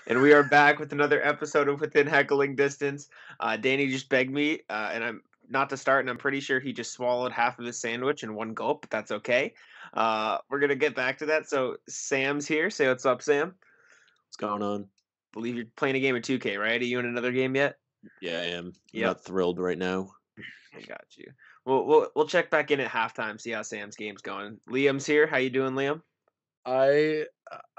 And we are back with another episode of Within Heckling Distance. Danny just begged me, and I'm not to start, and I'm pretty sure he just swallowed half of his sandwich in one gulp, but that's okay. We're gonna get back to that. So Sam's here. Say what's up, Sam. What's going on? Believe you're playing a game of 2K, right? Are you in another game yet? Yeah, I am. I'm Yep. not thrilled right now. I got you. We'll check back in at halftime, see how Sam's game's going. Liam's here. How you doing, Liam? I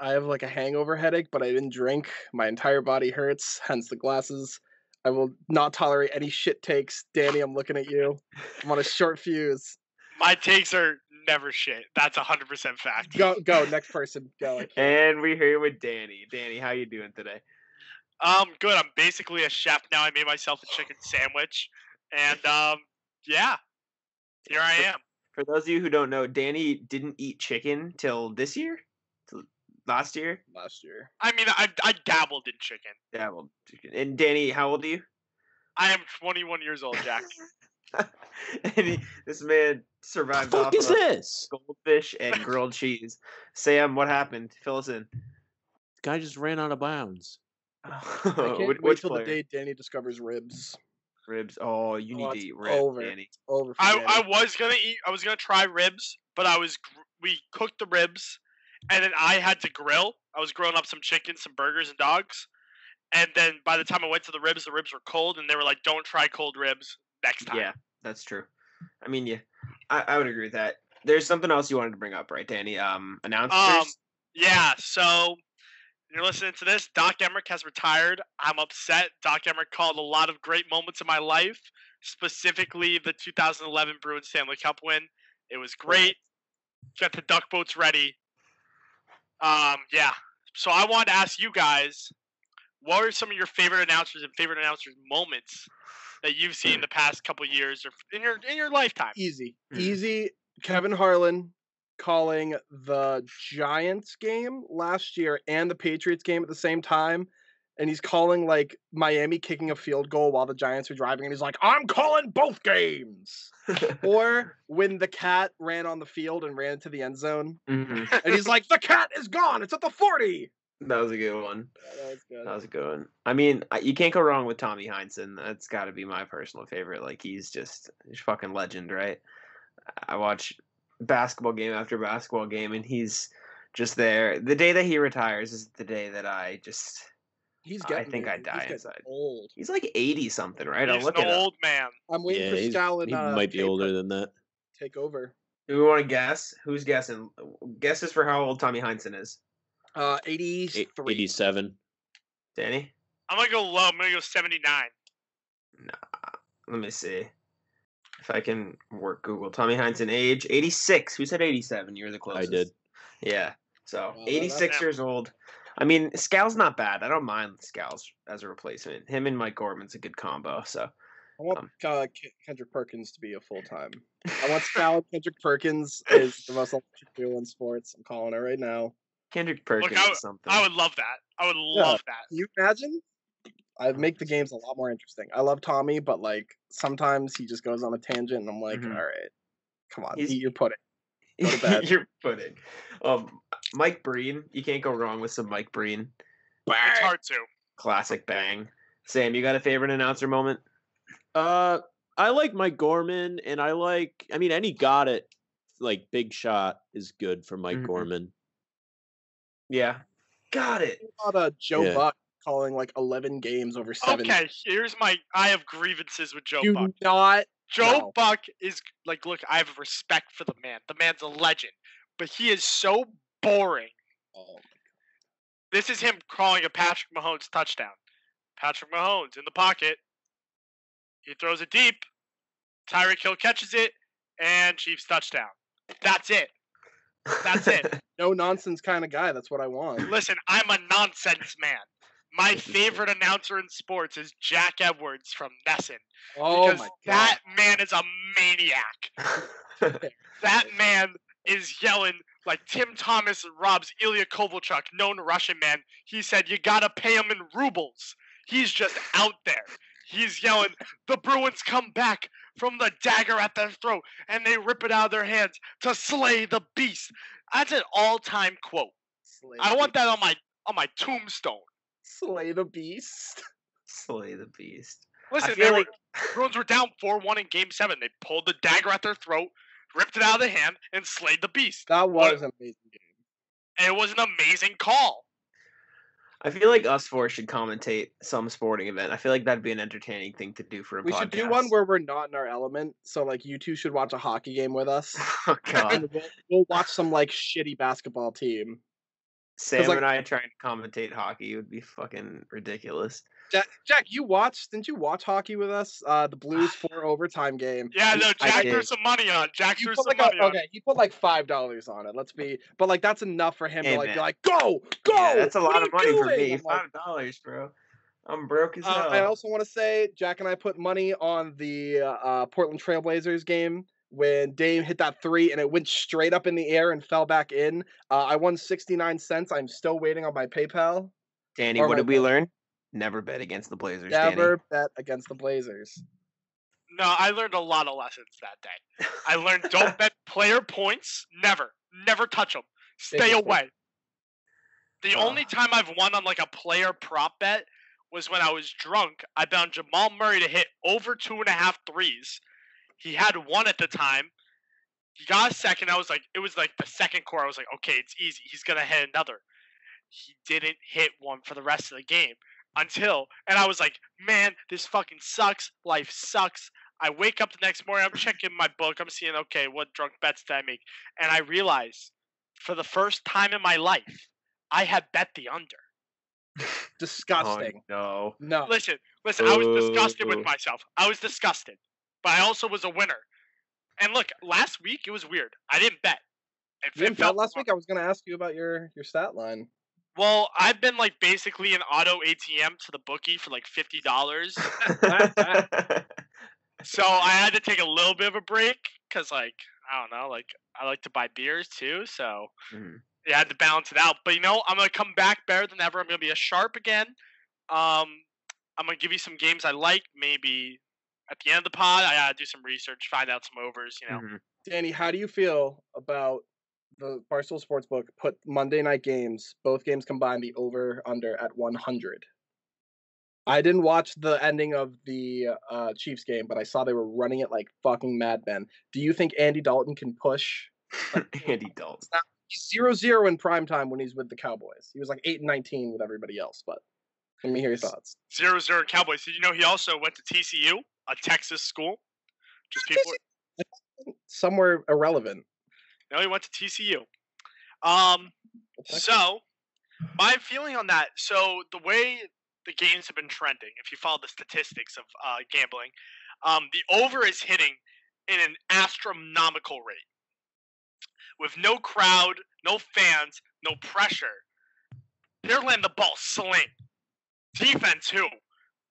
have like a hangover headache, but I didn't drink. My entire body hurts, hence the glasses. I will not tolerate any shit takes. Danny, I'm looking at you. I'm on a short fuse. My takes are never shit. That's 100% fact. Go, next person. Go. And we're here with Danny. Danny, how you doing today? Good. I'm basically a chef now. I made myself a chicken sandwich, and yeah, here I am. For those of you who don't know, Danny didn't eat chicken till this year, till last year. I mean, I dabbled in chicken. Dabbled chicken. And Danny, how old are you? I am 21 years old, Jack. And this man survived off What the fuck is this? goldfish and grilled cheese. Sam, what happened? Fill us in. Guy just ran out of bounds. I can't wait Which till player? the day Danny discovers ribs. Ribs. Oh, you need to it's eat ribs, over. Danny. Over. For I Danny. was gonna eat. I was gonna try ribs, but we cooked the ribs, and then I had to grill. I was grilling up some chicken, some burgers, and dogs. And then by the time I went to the ribs were cold, and they were like, "Don't try cold ribs next time." Yeah, that's true. I mean, yeah, I would agree with that. There's something else you wanted to bring up, right, Danny? Announcers. Yeah. So you're listening to this. Doc Emmerich has retired. I'm upset. Doc Emmerich called a lot of great moments in my life, specifically the 2011 Bruins Stanley Cup win. It was great. Get the duck boats ready. Yeah. So I wanted to ask you guys, what are some of your favorite announcers and favorite announcers moments that you've seen in the past couple of years or in your lifetime? Easy. Kevin Harlan calling the Giants game last year and the Patriots game at the same time, and he's calling like Miami kicking a field goal while the Giants are driving, and he's like, "I'm calling both games." Or when the cat ran on the field and ran into the end zone, Mhm. and he's like, "The cat is gone. It's at the 40." That was a good one. Yeah, that was good. That was a good one. I mean, you can't go wrong with Tommy Heinsohn. That's got to be my personal favorite. Like, he's fucking legend, right? I watch basketball game after basketball game, and he's just there. The day that he retires is the day that I think I die inside. Old. He's like 80 something, right? I'll He's look an it up. old man. I'm waiting Yeah, for he Scal and might be Taper older to than that. take over. Do we want to guess? Who's guessing? Guesses for how old Tommy Heinsohn is. 83. 87. Danny? I'm gonna go low. I'm gonna go 79. Let me see. If I can work Google. Tommy Heinsohn age 86. Who said 87? You're the I closest. did. Yeah. So Well, 86 that's- years old. I mean, Scal's not bad. I don't mind Scal's as a replacement. Him and Mike Gorman's a good combo. So I want Kendrick Perkins to be a full-time. I want Scal and Kendrick Perkins is the most electric duo in sports. I'm calling it right now. Kendrick Perkins Look, is something. I would love that. I would love that. Can you imagine? I'd make the games a lot more interesting. I love Tommy, but like sometimes he just goes on a tangent, and I'm like, Mhm. all right, come on, He's- eat your pudding. Go to bed. You're pudding. Mike Breen. You can't go wrong with some Mike Breen. It's hard to. Classic bang. Sam, you got a favorite announcer moment? I like Mike Gorman, and any got it, like Big Shot is good for Mike Mhm. Gorman. Yeah. Got it. What about Joe Yeah. Buck calling like 11 games over 7? Okay, I have grievances with Joe Do Buck. not. Joe No. Buck is like, look, I have respect for the man. The man's a legend, but he is so boring. Oh, This is him calling a Patrick Mahomes touchdown. Patrick Mahomes in the pocket. He throws it deep. Tyreek Hill catches it, and Chiefs touchdown. That's it. That's it. no nonsense kind of guy. That's what I want. Listen, I'm a nonsense man. My favorite announcer in sports is Jack Edwards from Nesson. Oh Because my god. that man is a maniac. That man is yelling like Tim Thomas robs Ilya Kovalchuk, known Russian man. He said, "You gotta pay him in rubles." He's just out there. He's yelling, "The Bruins come back from the dagger at their throat, and they rip it out of their hands to slay the beast." That's an all-time quote. I want that on my tombstone. Slay the beast. Slay the beast. Listen, feel like Bruins were down 4-1 in Game 7. They pulled the dagger at their throat, ripped it out of the hand, and slayed the beast. That was an amazing game. And it was an amazing call. I feel like us four should commentate some sporting event. I feel like that'd be an entertaining thing to do for a podcast. We should do one where we're not in our element. So like you two should watch a hockey game with us. Oh god. And we'll watch some like shitty basketball team. Sam like- and I trying to commentate hockey would be fucking ridiculous. Jack, didn't you watch hockey with us? The Blues 4 overtime game. Yeah, no, I Jack did. threw some money on. Jack He threw put some like money on. okay, he put like $5 on it. But like that's enough for him Hey, to like be man. like, go. Yeah, that's a what lot are of money you for doing?" me. I'm like, $5, bro. I'm broke as hell. I also want to say Jack and I put money on the Portland Trailblazers game when Dame hit that 3 and it went straight up in the air and fell back in. I won 69 cents. I'm still waiting on my PayPal. Danny, or what my did we learn? Never bet against the Blazers, Never Danny. bet against the Blazers. No, I learned a lot of lessons that day. I learned don't bet player points. Never touch them. Stay mistake. away. The only time I've won on like a player prop bet was when I was drunk. I bet on Jamal Murray to hit over 2.5 threes. He had one at the time. He got a second. It was like the second quarter. I was like, okay, it's easy. He's gonna hit another. He didn't hit one for the rest of the game and I was like, man, this fucking sucks. Life sucks. I wake up the next morning. I'm checking my book. I'm seeing, okay, what drunk bets did I make? And I realized for the first time in my life, I had bet the under. Disgusting. Oh, No. Listen, I was disgusted with Ooh. myself. I was disgusted. But I also was a winner. And look, last week it was weird. I didn't bet. You didn't bet last week? I was going to ask you about your stat line. Well, I've been like basically an auto ATM to the bookie for like $50. So I had to take a little bit of a break because, like, I don't know, like I like to buy beers too. So I had to balance it out. But you know, I'm gonna come back better than ever. I'm gonna be a sharp again. I'm gonna give you some games I like. Maybe at the end of the pod, I gotta do some research, find out some overs. You know. Danny, how do you feel about the Barstool Sportsbook put Monday night games, both games combined, the over/under at 100? I didn't watch the ending of the Chiefs game, but I saw they were running it like fucking madmen. Do you think Andy Dalton can push? Andy Dalton. He's 0-0 in primetime when he's with the Cowboys. He was like 8-19 with everybody else, but let me hear your thoughts. 0-0 Cowboys. Did you know he also went to TCU, a Texas school? Just people. Somewhere irrelevant. No, he went to TCU. So my feeling on that. So the way the games have been trending, if you follow the statistics of gambling, the over is hitting in an astronomical rate. With no crowd, no fans, no pressure, they're letting the ball sling. Defense, too.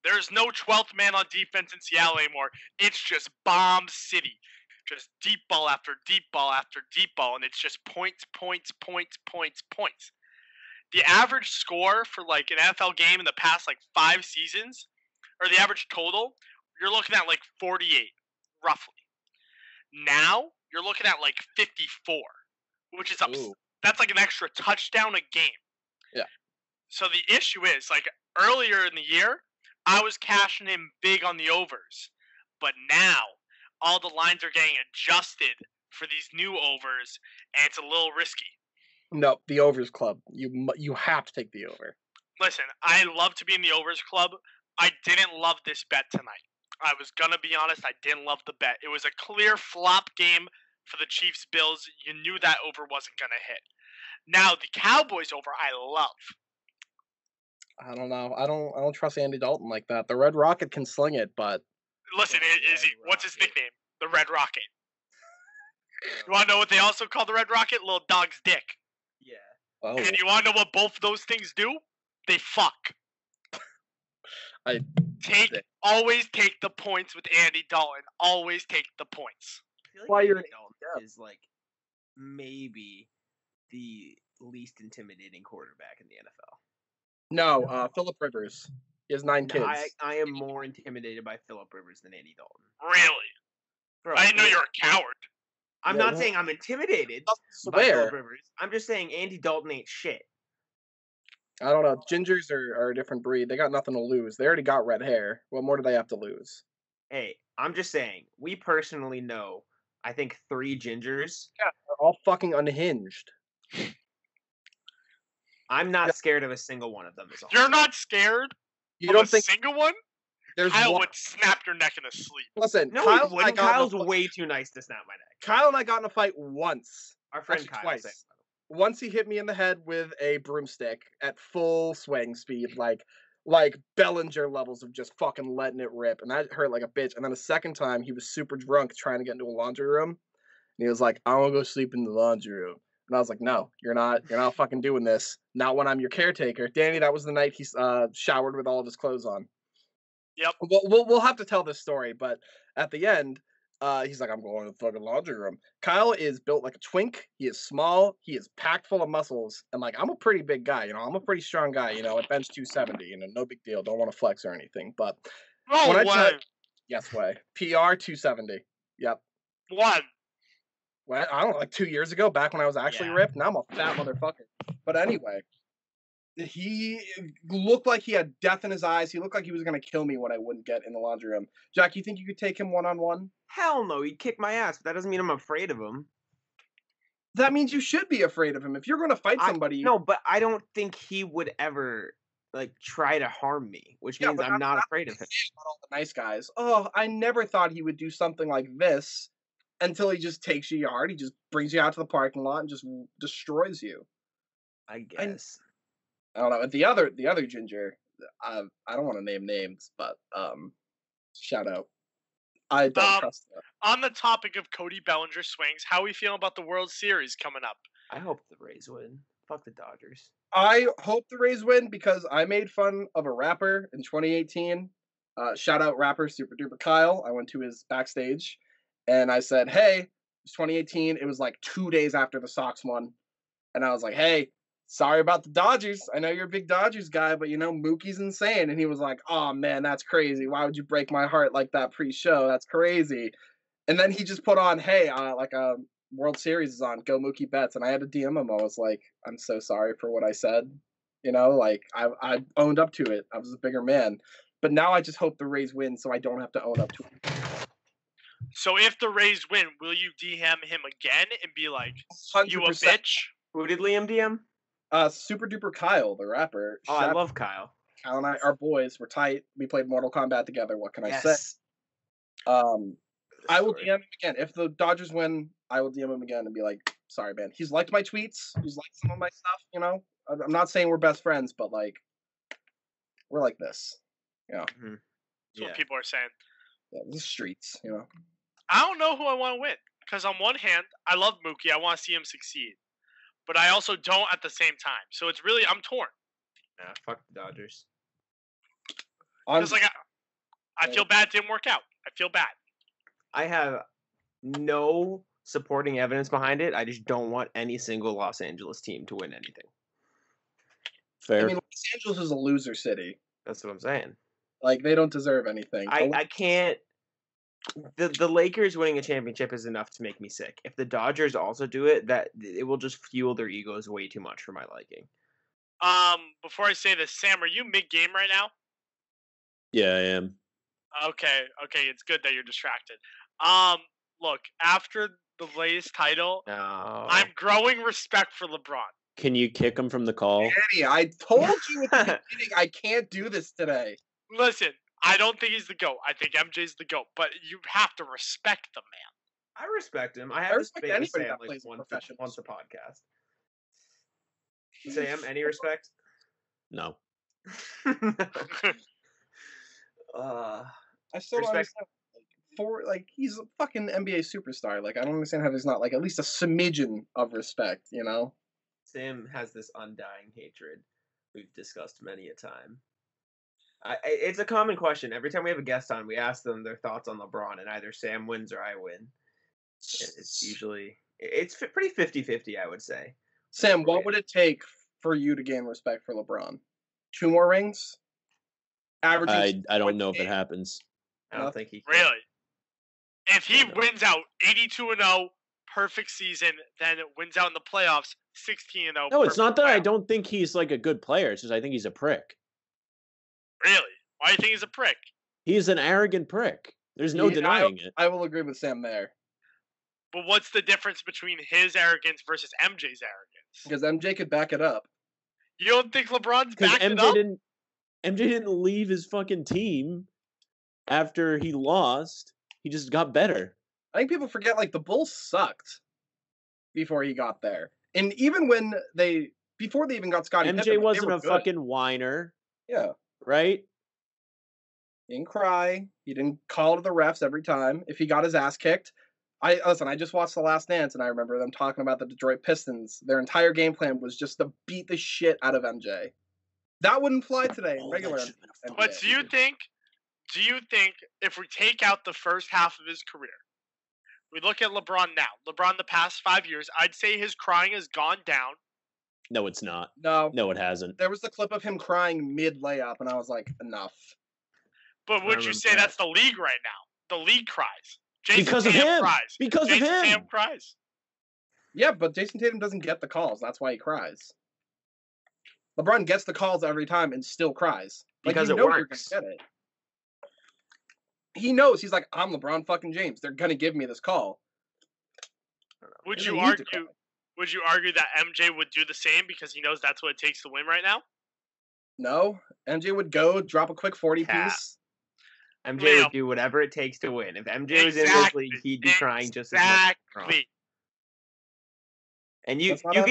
There's no 12th man on defense in Seattle anymore. It's just bomb city. Just deep ball after deep ball after deep ball, and it's just points. The average score for like an NFL game in the past like 5 seasons, or the average total, you're looking at like 48, roughly. Now you're looking at like 54, which is that's like an extra touchdown a game. Yeah. So the issue is like earlier in the year, I was cashing in big on the overs, but now all the lines are getting adjusted for these new overs, and it's a little risky. No, the overs club. You have to take the over. Listen, I love to be in the overs club. I didn't love this bet tonight. I was going to be honest, I didn't love the bet. It was a clear flop game for the Chiefs-Bills. You knew that over wasn't going to hit. Now, the Cowboys over, I love. I don't know. I don't trust Andy Dalton like that. The Red Rocket can sling it, but listen, what's his nickname? The Red Rocket. You want to know what they also call the Red Rocket? Little dog's dick. Yeah. oh, And you want to know what both of those things do? They fuck. Always take the points with Andy Dalton. Always take the points. I feel like Why you're Andy Dalton is like maybe the least intimidating quarterback in the NFL. no, Phillip Rivers. He has 9 kids. I am more intimidated by Phillip Rivers than Andy Dalton. Really? Bro, I didn't know you're a coward. I'm Yeah, not well, saying I'm intimidated by swear. Phillip Rivers. I'm just saying Andy Dalton ain't shit. I don't know. Gingers are a different breed. They got nothing to lose. They already got red hair. What more do they have to lose? Hey, I'm just saying, we personally know, I think 3 gingers. Yeah, they're all fucking unhinged. I'm not scared of a single one of them. Is all. You're not scared You of don't a think single one? there's Kyle one? would snap your neck in his sleep. Listen, No, Kyle, he wouldn't. Kyle's way too nice to snap my neck. Kyle and I got in a fight once. Our friend Actually, Kyle. twice. Once he hit me in the head with a broomstick at full swing speed, like Bellinger levels of just fucking letting it rip, and that hurt like a bitch. And then the second time, he was super drunk trying to get into a laundry room, and he was like, "I want to go sleep in the laundry room." And I was like, "No, you're not fucking doing this. Not when I'm your caretaker." Danny, that was the night he showered with all of his clothes on. Yep. We'll have to tell this story, but at the end, he's like, "I'm going to the fucking laundry room." Kyle is built like a twink. He is small. He is packed full of muscles, and like I'm a pretty big guy. I'm a pretty strong guy. I bench 270. No big deal. Don't want to flex or anything. But No when way. yes way. PR 270. Yep. One. Well, I don't know, like 2 years ago, back when I was actually ripped. Now I'm a fat motherfucker. But anyway, he looked like he had death in his eyes. He looked like he was gonna kill me when I wouldn't get in the laundry room. Jack, you think you could take him one-on-one? Hell no, he'd kick my ass, but that doesn't mean I'm afraid of him. That means you should be afraid of him. If you're gonna fight somebody, No, but I don't think he would ever try to harm me, which means I'm not afraid of him. All the nice guys. Oh, I never thought he would do something like this until he just takes your yard. He just brings you out to the parking lot and just destroys you. I guess. I don't know. The other ginger, I don't want to name names, but shout out. I don't trust him. On the topic of Cody Bellinger swings, how are we feeling about the World Series coming up? I hope the Rays win. Fuck the Dodgers. I hope the Rays win because I made fun of a rapper in 2018. Shout out rapper Super Duper Kyle. I went to his backstage and I said, "Hey, it's 2018. It was like 2 days after the Sox won." And I was like, "Hey, sorry about the Dodgers. I know you're a big Dodgers guy, but Mookie's insane." And he was like, "Oh man, that's crazy. Why would you break my heart like that pre-show? That's crazy." And then he just put on, "Hey, World Series is on. Go Mookie Betts." And I had to DM him. I was like, "I'm so sorry for what I said." I owned up to it. I was a bigger man. But now I just hope the Rays win so I don't have to own up to it. So if the Rays win, will you DM him again and be like, 100%. "You a bitch"? Who did Liam DM? Super Duper Kyle, the rapper. Oh, I love Kyle. Kyle and I are boys. We're tight. We played Mortal Kombat together. What can I say? I will DM him again. If the Dodgers win, I will DM him again and be like, "Sorry, man." He's liked my tweets. He's liked some of my stuff, I'm not saying we're best friends, but we're like this. Mm-hmm. That's what people are saying. Yeah, the streets, I don't know who I want to win. Because on one hand, I love Mookie. I want to see him succeed. But I also don't at the same time. So it's really, I'm torn. Nah, fuck the Dodgers. Because I feel bad it didn't work out. I feel bad. I have no supporting evidence behind it. I just don't want any single Los Angeles team to win anything. Fair. I mean, Los Angeles is a loser city. That's what I'm saying. They don't deserve anything. I can't. The Lakers winning a championship is enough to make me sick. If the Dodgers also do it, that it will just fuel their egos way too much for my liking. Before I say this, Sam, are you mid-game right now? Yeah, I am. Okay, it's good that you're distracted. Look, after the latest title, I'm growing respect for LeBron. Can you kick him from the call? Danny, I told you at the beginning I can't do this today. Listen, I don't think he's the GOAT. I think MJ's the GOAT, but you have to respect the man. I respect him. I have to respect debate with anybody Sam that plays once a podcast. Sam, any respect? No. I still don't understand. He's a fucking NBA superstar. I don't understand how there's not at least a smidgen of respect. Sam has this undying hatred we've discussed many a time. It's a common question. Every time we have a guest on, we ask them their thoughts on LeBron, and either Sam wins or I win. It's usually pretty 50-50, I would say. Sam, what would it take for you to gain respect for LeBron? 2 more rings? Averaging I don't know if it happens. I don't think he can. Really? If he wins out 82-0, perfect season, then wins out in the playoffs, 16-0. No, it's not that I playoff. don't think he's like a good player. It's just I think he's a prick. Really? Why do you think he's a prick? He's an arrogant prick. There's no denying it. I will agree with Sam there. But what's the difference between his arrogance versus MJ's arrogance? Because MJ could back it up. You don't think LeBron's Because backed it up? MJ didn't leave his fucking team after he lost. He just got better. I think people forget, like, the Bulls sucked before he got there. And even when before they even got Scottie MJ Pippen, wasn't they were a good. fucking whiner, Yeah. right? He didn't cry. He didn't call to the refs every time. If he got his ass kicked, I just watched The Last Dance, and I remember them talking about the Detroit Pistons. Their entire game plan was just to beat the shit out of MJ. That wouldn't fly today in regular NBA. But do you think if we take out the first half of his career, we look at LeBron now, LeBron the past 5 years, I'd say his crying has gone down. No, it's not. No, No, it hasn't. there was the clip of him crying mid layup, and I was like, enough. But would you say that's the league right now? The league cries. Jason Because of Tatum him. cries. Because Jason of him. Tatum cries. Yeah, but Jason Tatum doesn't get the calls. That's why he cries. LeBron gets the calls every time and still cries. Like, Because you it know works. You're gonna get it. He knows. He's like, I'm LeBron fucking James. They're gonna give me this call. Would He you doesn't need to argue? cry. Would you argue that MJ would do the same because he knows that's what it takes to win right now? No, MJ would go drop a quick 40 Cap. piece. MJ Leo. would do whatever it takes to win. If MJ was in this league, he'd be crying just as much. as LeBron. Exactly. And you That's not you a-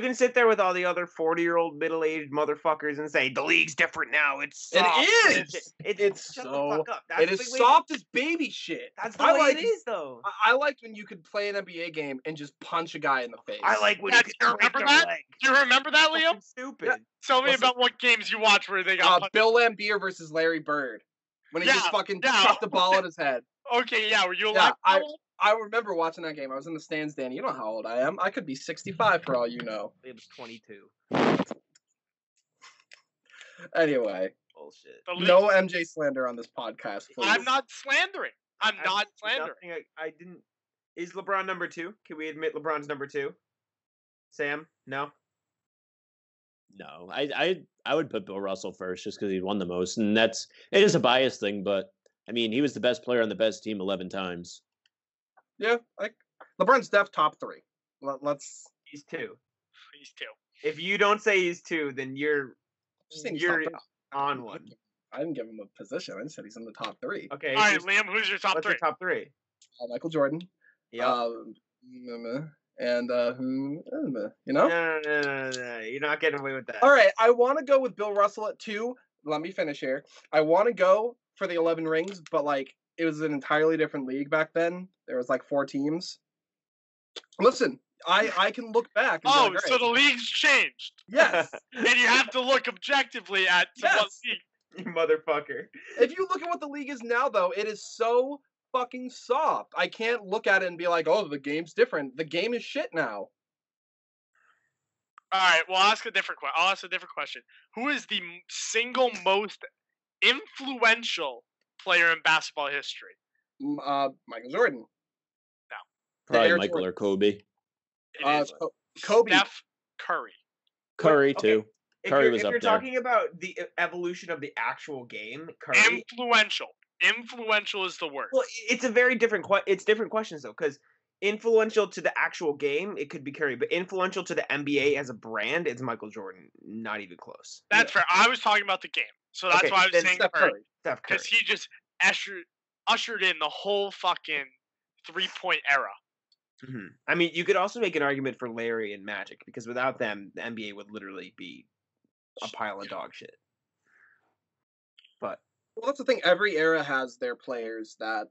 can sit there with all the other 40-year-old middle-aged motherfuckers and say the league's different now. It's soft. It is. It's shut so. the fuck up. That's It the is way- soft as baby shit. That's the I way like it is, though. I liked when you could play an NBA game and just punch a guy in the face. I like when Yeah, you do can you break remember their that? leg. Do you remember that, Liam? Fucking stupid. Yeah. Tell me Listen. about what games you watched where they got punched. Bill Laimbeer versus Larry Bird when he Yeah, just fucking yeah. chucked the ball at his head. Okay, yeah, were you Yeah, alive? for that one? I remember watching that game. I was in the stands, Danny. You know how old I am. I could be 65 for all you know. It was 22. Anyway, Bullshit. The league- no MJ slander on this podcast, please. I'm not slandering. I'm not slandering. Nothing, I didn't. Is LeBron number 2? Can we admit LeBron's number 2? Sam? No? No, I would put Bill Russell first just because he won the most, and it is a bias thing, but I mean he was the best player on the best team 11 times. Yeah, like LeBron's top 3. Let's. He's 2. He's two. If you don't say he's 2, then you're Just saying he's you're top 3. on one. I didn't give him a position. I just said he's in the top 3. Okay. All right, who's- Liam, who's your top what's three? your top 3? Michael Jordan. Yeah. And you know. No. You're not getting away with that. All right, I want to go with Bill Russell at 2. Let me finish here. I want to go for the 11 rings, but like it was an entirely different league back then. There was like 4 teams. Listen, I can look back. And Oh, be like, so all the right, league's changed. yes. And you have to look objectively at what Yes. league. You motherfucker. If you look at what the league is now, though, it is so fucking soft. I can't look at it and be like, oh, the game's different. The game is shit now. All right, well, I'll ask a different question. Who is the single most influential player in basketball history? Michael Jordan. Probably Air Michael Jordan. or Kobe. It is Kobe. Steph Curry. Curry okay. too. Curry was if up you're there. talking about the evolution of the actual game, Curry. Influential. Influential is the word. Well, it's a very different. It's different questions though, because influential to the actual game, it could be Curry, but influential to the NBA as a brand, it's Michael Jordan. Not even close. That's fair. I was talking about the game, so that's Okay, why I was then saying Steph Curry Curry. Steph Curry. because he just ushered in the whole fucking 3-point era. Mhm. I mean, you could also make an argument for Larry and Magic because without them, the NBA would literally be a pile of dog shit. But Well, that's the thing. Every era has their players that,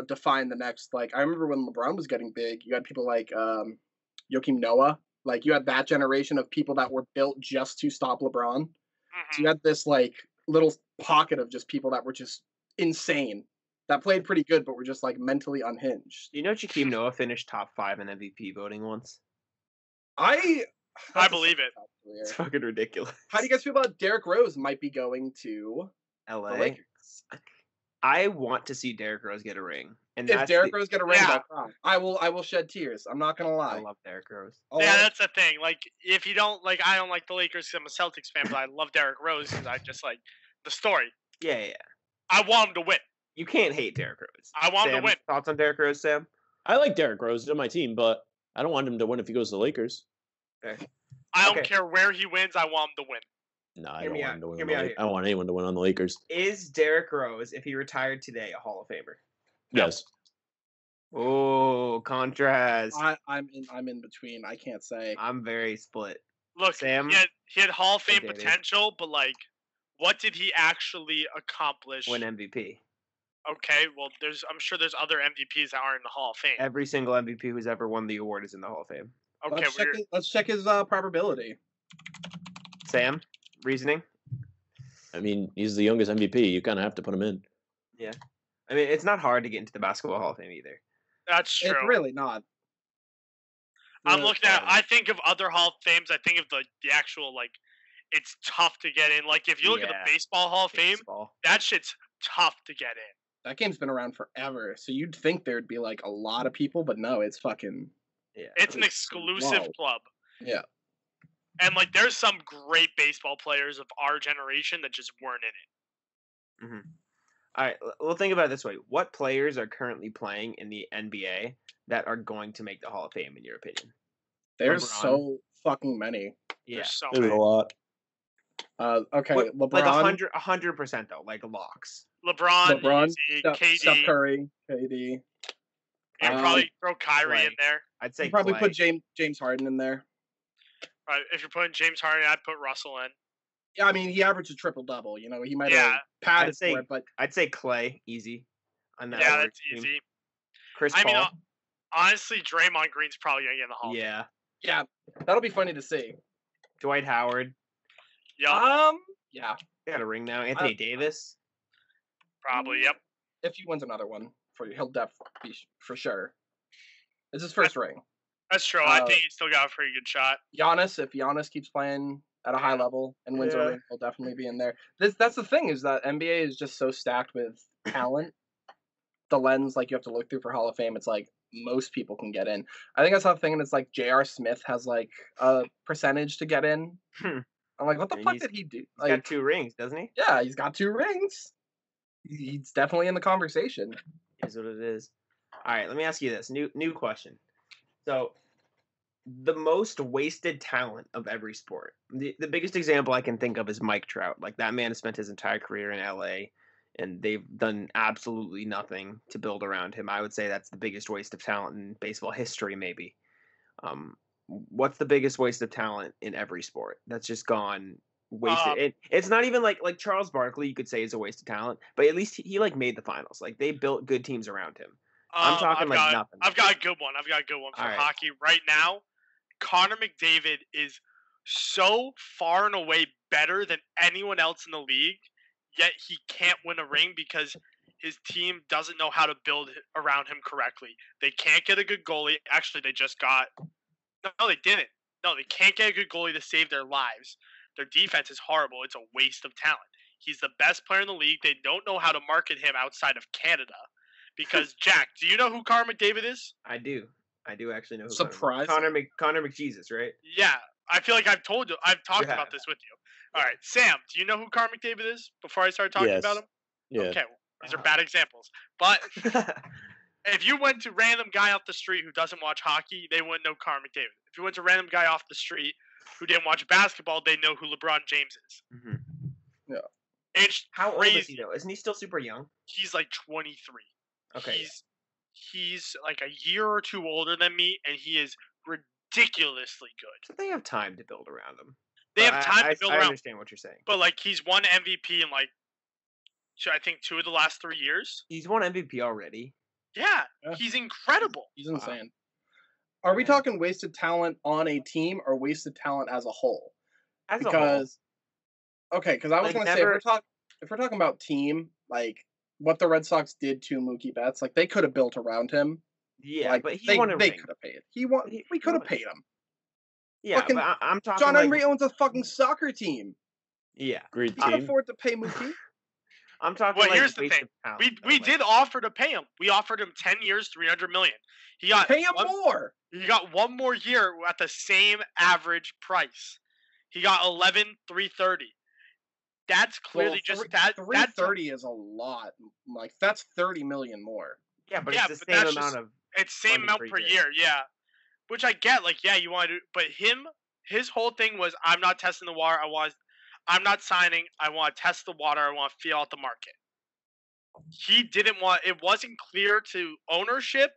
define the next. Like, I remember when LeBron was getting big, you had people like Joakim Noah. Like, you had that generation of people that were built just to stop LeBron. So Mhm. you had this, like, little pocket of just people that were just insane, that played pretty good, but were just, like, mentally unhinged. do you know Shaquem Noah finished top 5 in MVP voting once? I that's a believe it. tough career. It's fucking ridiculous. How do you guys feel about Derrick Rose might be going to the LA. Lakers? I want to see Derrick Rose get a ring. And If Derrick Rose get a ring, Yeah. I'll cry. I will shed tears. I'm not gonna I lie. love Derrick Rose. Yeah, that's the thing. Like, if you don't like, I don't like the Lakers because I'm a Celtics fan, but I love Derrick Rose because I just like the story. Yeah. I want him to win. You can't hate Derrick Rose. I want him Sam, to win. Thoughts on Derrick Rose, Sam? I like Derrick Rose on my team, but I don't want him to win if he goes to the Lakers. Okay. I don't Okay. care where he wins. I want him to win. No, I Hear don't me want out. him to win. Hear me out here. I don't want anyone to win on the Lakers. Is Derrick Rose, if he retired today, a Hall of Famer? Yes. Oh, contrast. I'm in between. I can't say. I'm very split. Look, Sam? he had Hall of Fame Danny. potential, but like, what did he actually accomplish? Win MVP. Okay, well, I'm sure there's other MVPs that aren't in the Hall of Fame. Every single MVP who's ever won the award is in the Hall of Fame. Okay, Let's check his probability. Sam, reasoning? I mean, he's the youngest MVP. You kind of have to put him in. Yeah. I mean, it's not hard to get into the Basketball Hall of Fame either. that's true. It's really not. I'm Really looking at. not. I think of other Hall of Fames. I think of the actual like. It's tough to get in. Like if you look at Yeah. the Baseball Hall of Fame, Baseball. that shit's tough to get in. That game's been around forever, so you'd think there'd be like a lot of people, but no, it's fucking Yeah. It's an exclusive Wow. club. yeah. And like, there's some great baseball players of our generation that just weren't in it. All right. Well, think about it this way. What players are currently playing in the NBA that are going to make the Hall of Fame, in your opinion? There's LeBron. so fucking many. Yeah. There's so There's many. a lot. Okay, What- LeBron, Like 100% though, like locks. LeBron, easy, KD. Steph Curry, KD. You Um, probably throw Kyrie in Clay. there. I'd say You probably Clay. put James Harden in there. If you're putting James Harden, I'd put Russell in. Yeah, I mean he averaged a triple double. You know, he might Yeah. have padded I'd say- for it, but I'd say Clay, easy. On that Yeah, other that's team. easy. Chris I mean, Paul. honestly, Draymond Green's probably gonna get in the Hall. Yeah. yeah, that'll be funny to see. Dwight Howard. Yep, Yeah, Got a ring now. Anthony Davis. probably. Yep. if he wins another one for you, he'll definitely be for sure. It's his first ring. That's true. I Uh, think he's still got a pretty good shot. Giannis, if Giannis keeps playing at a high level and wins Yeah. a ring, he'll definitely be in there. That's the thing is that NBA is just so stacked with talent. The lens like you have to look through for Hall of Fame, it's like most people can get in. I think I saw a thing and it's like J.R. Smith has like a percentage to get in. Hmm. I'm like, what the And fuck he's- did he do? He's Like, got 2 rings, doesn't he? yeah, he's got 2 rings. He's definitely in the conversation. Is what it is. All right, let me ask you this. New question. So, the most wasted talent of every sport. The biggest example I can think of is Mike Trout. Like, that man has spent his entire career in LA, and they've done absolutely nothing to build around him. I would say that's the biggest waste of talent in baseball history, maybe. What's the biggest waste of talent in every sport that's just gone wasted? It's not even like Charles Barkley, you could say, is a waste of talent, but at least he like made the finals. Like, they built good teams around him. I'm talking like nothing. I've got a good one. For All right. hockey right now. Connor McDavid is so far and away better than anyone else in the league, yet he can't win a ring because his team doesn't know how to build around him correctly. They can't get a good goalie. Actually, they just got. No, they didn't. No, they can't get a good goalie to save their lives. Their defense is horrible. It's a waste of talent. He's the best player in the league. They don't know how to market him outside of Canada. Because, Jack, do you know who Connor McDavid is? I do actually know who Surprising. Connor McJesus, right? Yeah, I feel like I've talked You about have. this with you. All right, Sam, do you know who Connor McDavid is before I start talking Yes. about him? Yeah. Okay, well, these are bad examples. But if you went to random guy off the street who doesn't watch hockey, they wouldn't know Connor McDavid. If you went to random guy off the street who didn't watch basketball, they know who LeBron James is. Mhm. It's How old crazy. is he though? Isn't he still super young? He's like 23. Okay. He's like a year or 2 older than me, and he is ridiculously good. So they have time to build around him. They have time I to build I around, understand what you're saying. but like he's won MVP in like, I think 2 of the last 3 years. He's won MVP already. Yeah, Yeah. he's incredible. He's insane. Are we talking wasted talent on a team or wasted talent as a whole? As a whole. Because because I was Like, going to say if we're talking about team, like what the Red Sox did to Mookie Betts, like they could have built around him. Yeah, like, but he they, won a they ring. could have paid. We could have won. paid him. Yeah, fucking but I'm talking John like, Henry owns a fucking soccer team. yeah. Great He can team. afford to pay Mookie. I'm talking Well, like here's the waste thing. of talent, We though, like- did offer to pay him. We offered him 10 years, $300 million. He got Pay him one, more. he got one more year at the same average price. He got 330. That's clearly just that. That's 330 is a lot. Like that's 30 million more. Yeah, but Yeah, it's the but same that's amount just- of. it's same money amount per per year. year. Yeah, which I get. Like, yeah, you want to, but his whole thing was, I'm not testing the water. I'm not signing. I want to test the water. I want to feel out the market. He didn't want. It wasn't clear to ownership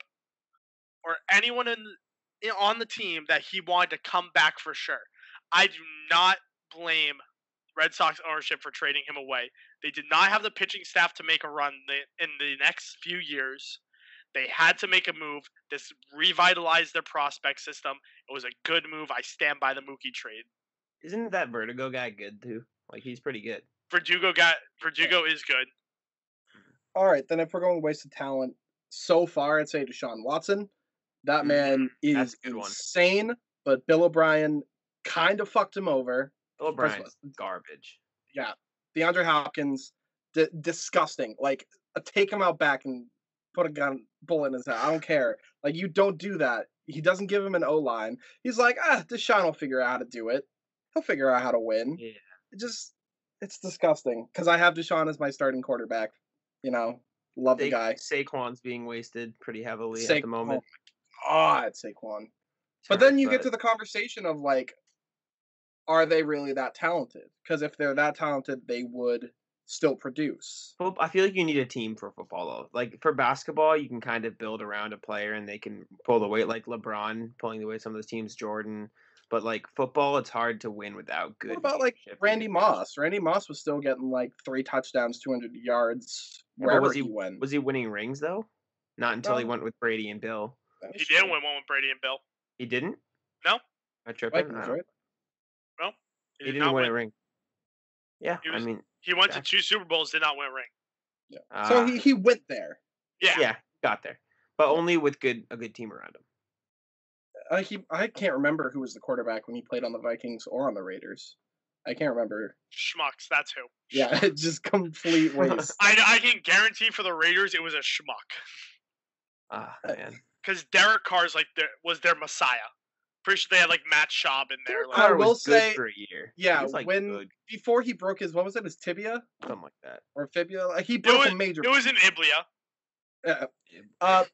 or anyone on the team that he wanted to come back for sure. I do not blame Red Sox ownership for trading him away. They did not have the pitching staff to make a run in the next few years. They had to make a move. This revitalized their prospect system. It was a good move. I stand by the Mookie trade. Isn't that Vertigo guy good too? Like he's pretty good. Verdugo is good. All right, then if we're going wasted talent, so far I'd say Deshaun Watson. That man that's is a good one. insane, but Bill O'Brien kind of fucked him over. Bill O'Brien's garbage. Yeah, DeAndre Hopkins, disgusting. Like, take him out back and put a bullet in his head. I don't care. Like, you don't do that. He doesn't give him an O-line. He's like, Deshaun will figure out how to do it. He'll figure out how to win. Yeah. It's disgusting because I have Deshaun as my starting quarterback. You know, love the guy. Saquon's being wasted pretty heavily at the moment. Oh my God, Saquon. But then you get to the conversation of like, are they really that talented? Because if they're that talented, they would still produce. Well, I feel like you need a team for football though. Like for basketball, you can kind of build around a player and they can pull the weight, like LeBron pulling the weight of some of those teams, Jordan. But like football, it's hard to win without good. What about like Randy Moss? Randy Moss was still getting like 3 touchdowns, 200 yards wherever he went. Was he winning rings though? Not until he went with Brady and Bill. He didn't win one with Brady and Bill. He didn't? No. I tripping? Vikings, right? No. He didn't win a ring. Yeah, he went to 2 Super Bowls, did not win a ring. Yeah. So he went there. Yeah. Yeah, got there, but only with a good team around him. I can't remember who was the quarterback when he played on the Vikings or on the Raiders. I can't remember. Schmucks, that's who. Yeah, it's just complete waste. I can guarantee for the Raiders it was a schmuck. Ah, man. Because Derek Carr's was their messiah. Pretty sure they had like Matt Schaub in there. Like, I will say, for a year. Yeah, like before he broke his, what was it, his tibia? Something like that. Or fibula? Like he broke a major. It was an Iblia.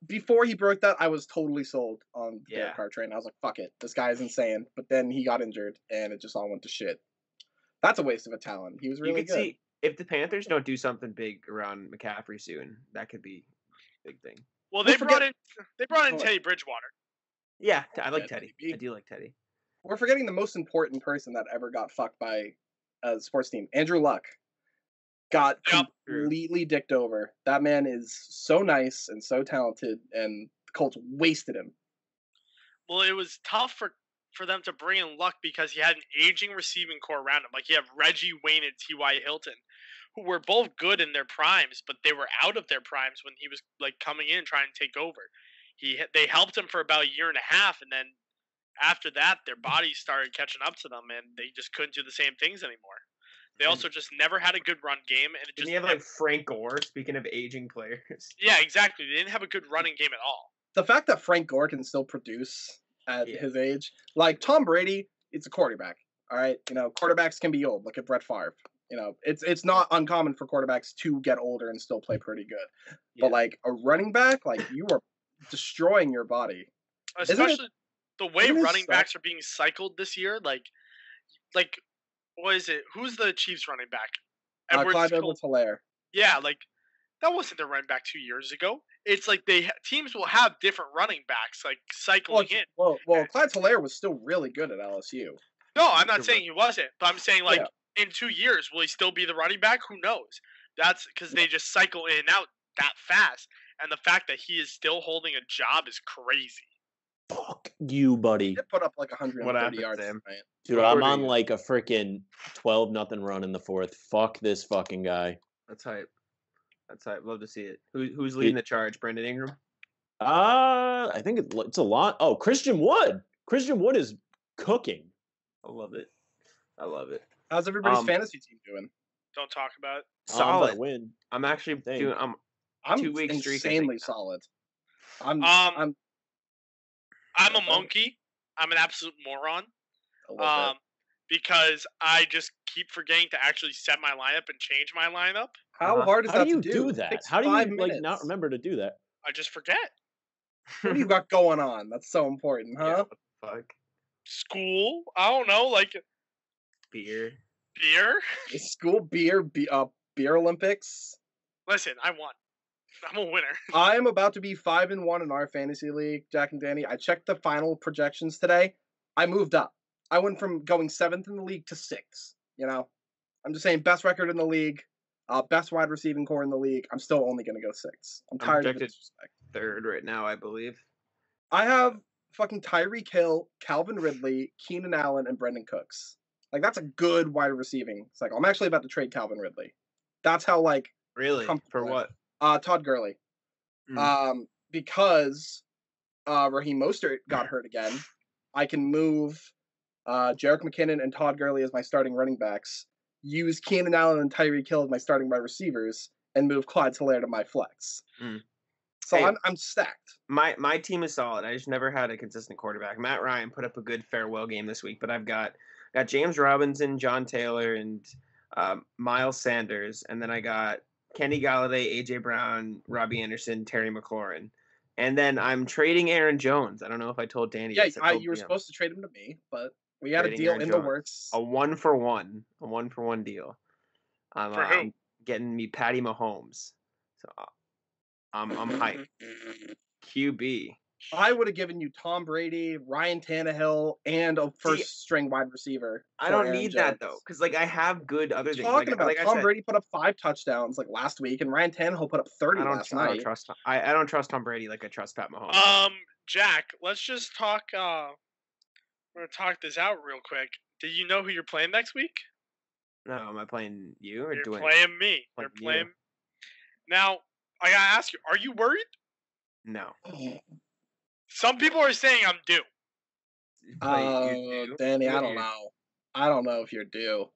Before he broke that, I was totally sold on the Derek Yeah. Carr train. I was like, fuck it, this guy is insane. But then he got injured, and it just all went to shit. That's a waste of a talent. He was really good. See, if the Panthers don't do something big around McCaffrey soon, that could be a big thing. Well, they brought in Teddy Bridgewater. Yeah, I like Yeah, Teddy. maybe. I do like Teddy. We're forgetting the most important person that ever got fucked by a sports team. Andrew Luck got completely dicked over. That man is so nice and so talented, and the Colts wasted him. Well, it was tough for them to bring in Luck because he had an aging receiving core around him. Like you have Reggie Wayne and T.Y. Hilton, who were both good in their primes, but they were out of their primes when he was like coming in trying to take over. They helped him for about a year and a half, and then after that, their bodies started catching up to them, and they just couldn't do the same things anymore. They also just never had a good run game, and it just Didn't you have like Frank Gore? Speaking of aging players. Yeah, exactly. They didn't have a good running game at all. The fact that Frank Gore can still produce at his age, like Tom Brady, it's a quarterback. All right, quarterbacks can be old. Look at Brett Favre. It's not uncommon for quarterbacks to get older and still play pretty good. Yeah. But like a running back, like you are destroying your body. Especially the way running backs are being cycled this year. Like what is it? Who's the Chiefs running back? Clyde Edwards-Helaire. Yeah, like that wasn't their running back 2 years ago. It's like teams will have different running backs like cycling in. Well, Clyde Helaire was still really good at LSU. No, I'm not saying he wasn't, but I'm saying like in 2 years will he still be the running back? Who knows? That's because they just cycle in and out that fast, and the fact that he is still holding a job is crazy. Fuck you, buddy. He did put up like 130 yards. Dude, I'm on like a freaking 12-0 run in the fourth. Fuck this fucking guy. That's hype. Love to see it. Who's leading the charge? Brandon Ingram? I think it's a lot. Oh, Christian Wood. Christian Wood is cooking. I love it. How's everybody's fantasy team doing? Don't talk about it. But Solid. win. I'm actually Dang. doing. I'm 2 week streak. I think, insanely now. solid. I'm I'm a Okay. monkey. I'm an absolute moron. a little bit. Because I just keep forgetting to actually set my lineup and change my lineup. How hard is How that do you to do? It that? takes How do 5 you minutes. not remember to do that? I just forget. What do you got going on? That's so important, Yeah, huh? what the fuck? School? I don't know, like Beer. beer? School beer Olympics. Listen, I won. I'm a winner. I am about to be 5-1 in our fantasy league, Jack and Danny. I checked the final projections today. I moved up. I went from going 7th in the league to 6th. You know, I'm just saying, best record in the league, best wide receiving core in the league. I'm still only going to go 6th. I'm tired of the projected disrespect. 3rd right now, I believe. I have fucking Tyreek Hill, Calvin Ridley, Keenan Allen, and Brendan Cooks. Like, that's a good wide receiving cycle. I'm actually about to trade Calvin Ridley. That's how, like, Really? For comfortable I am. what? Todd Gurley. Because Raheem Mostert got hurt again, I can move Jerick McKinnon and Todd Gurley as my starting running backs, use Keenan Allen and Tyreek Hill as my starting wide receivers, and move Clyde Hilaire to my flex. So Hey, I'm stacked. My team is solid. I just never had a consistent quarterback. Matt Ryan put up a good farewell game this week, but I've got James Robinson, John Taylor, and Miles Sanders, and then I got Kenny Galladay, AJ Brown, Robbie Anderson, Terry McLaurin, and then I'm trading Aaron Jones. I don't know if I told Danny. Yeah, this. I told you were Liam. supposed to trade him to me, but we had a Trading deal Aaron in the Jones. works. A 1-for-1 deal. For who? I'm getting me Patty Mahomes. So I'm hyped. QB. I would have given you Tom Brady, Ryan Tannehill, and a first-string wide receiver. I don't need that though, because like I have good other things. Talking about like I Tom said, Brady put up 5 touchdowns like last week, and Ryan Tannehill put up 30 last night. I don't trust Tom Brady like I trust Pat Mahomes. Jack, let's just talk. We're gonna talk this out real quick. Do you know who you're playing next week? No, am I playing you or You're doing? playing me. You're playing. Now, I gotta ask you: are you worried? No. Some people are saying I'm due. Danny, I don't know. I don't know if you're due.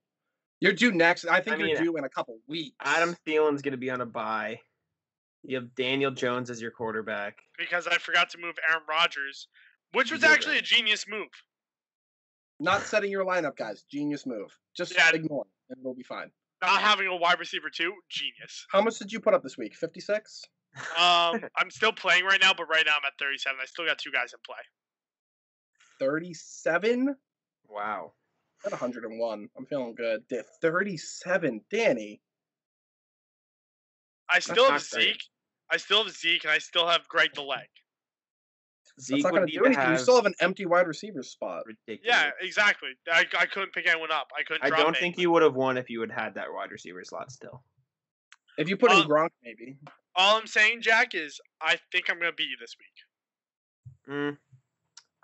You're due next. I think you're due in a couple weeks. Adam Thielen's going to be on a bye. You have Daniel Jones as your quarterback. Because I forgot to move Aaron Rodgers, which was actually a genius move. Not setting your lineup, guys. Genius move. Just ignore it, and it'll be fine. Not having a wide receiver too, genius. How much did you put up this week? 56? I'm still playing right now, but right now I'm at 37. I still got 2 guys in play. 37? Wow. At 101. I'm feeling good. 37, Danny. I still have Zeke. I still have Zeke, and I still have Greg the Leg. Zeke not going to do anything. You still have an empty wide receiver spot. Ridiculous. Yeah, exactly. I couldn't pick anyone up. I don't think you would have won if you had that wide receiver slot still. If you put in Gronk, maybe. All I'm saying, Jack, is I think I'm going to beat you this week.